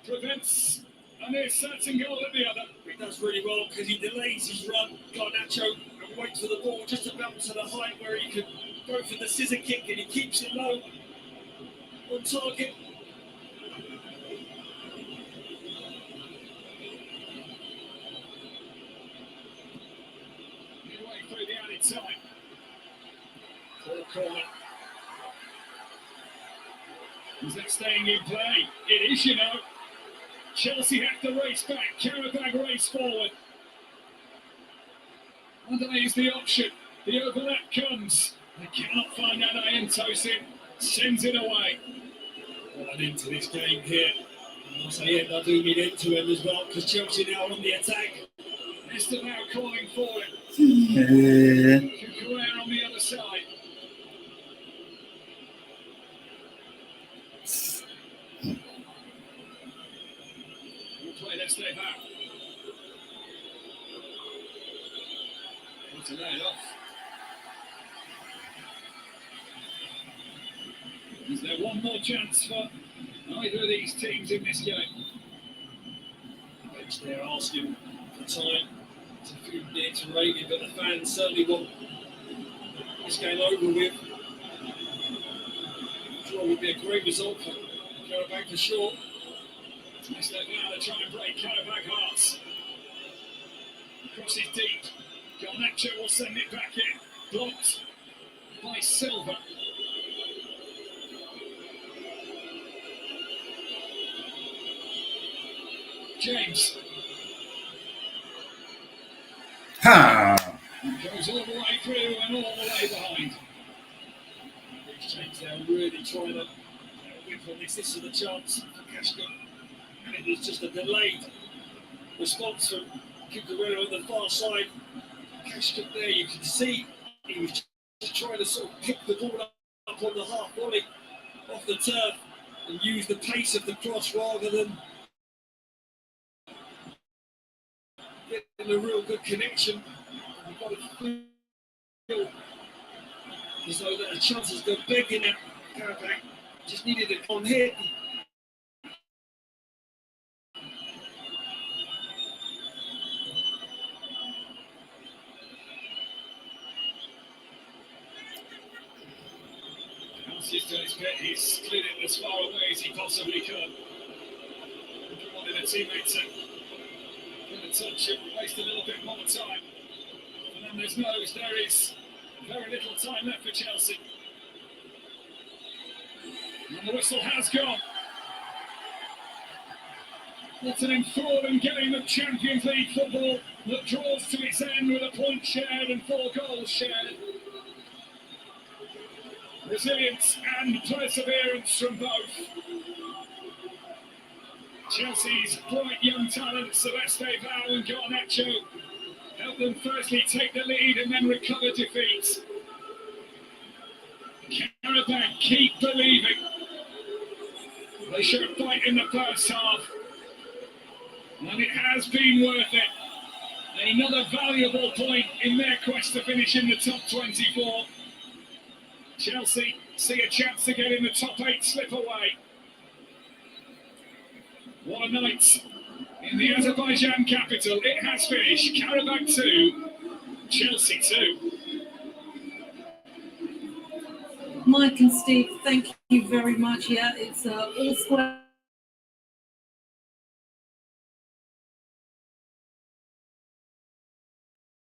prevents a near certain goal at the other. He does really well because he delays his run, Garnacho, and waits for the ball just to bounce to the height where he can go for the scissor kick, and he keeps it low on target. Midway through the added time. Full corner. Is that staying in play? It is, you know. Chelsea have to race back. Qarabag race forward. Underlay is the option. The overlap comes. They cannot find Anayan Tosin. Sends it away. Well, an end to this game here. And I'll say end, I do mean end to end as well, because Chelsea now on the attack. Esteban calling for it. Correa on the other side. Let's stay back. To lay it off. Is there one more chance for either of these teams in this game? Which they're asking for time. It's a few minutes remaining, but the fans certainly want this game over with. Draw would be a great result for Qarabag for sure. Let's let now to try and break Qarabag hearts. Crosses deep. Garnacho will send it back in. Blocked by Silva. James. Ha! Goes all the way through and all the way behind. change there, really trying to whip on this. This is the chance for Kashka, and it was just a delayed response from Cucurella on the far side. Kashka there, you can see he was just trying to sort of pick the ball up on the half volley off the turf and use the pace of the cross rather than getting a real good connection. You've got to feel as though that the chances go big in that Qarabag. Just needed it on hit. He's done his bit. He's cleared it as far away as he possibly could. He wanted a teammate to get a touch and waste a little bit more time. And then there's knows there is very little time left for Chelsea. And the whistle has gone. What an enthralling game of Champions League football that draws to its end with a point shared and 4 goals shared. Resilience and perseverance from both. Chelsea's bright young talents, Celeste Val and Garnacho, help them firstly take the lead and then recover defeat. Qarabag keep believing. They showed fight in the first half, and it has been worth it. Another valuable point in their quest to finish in the top 24. Chelsea see a chance to get in the top 8 slip away. What a night in the Azerbaijan capital. It has finished. Qarabag 2, Chelsea 2. Mike and Steve, thank you very much. Yeah, it's all square.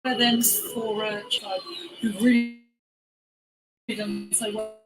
Then for who really done so well.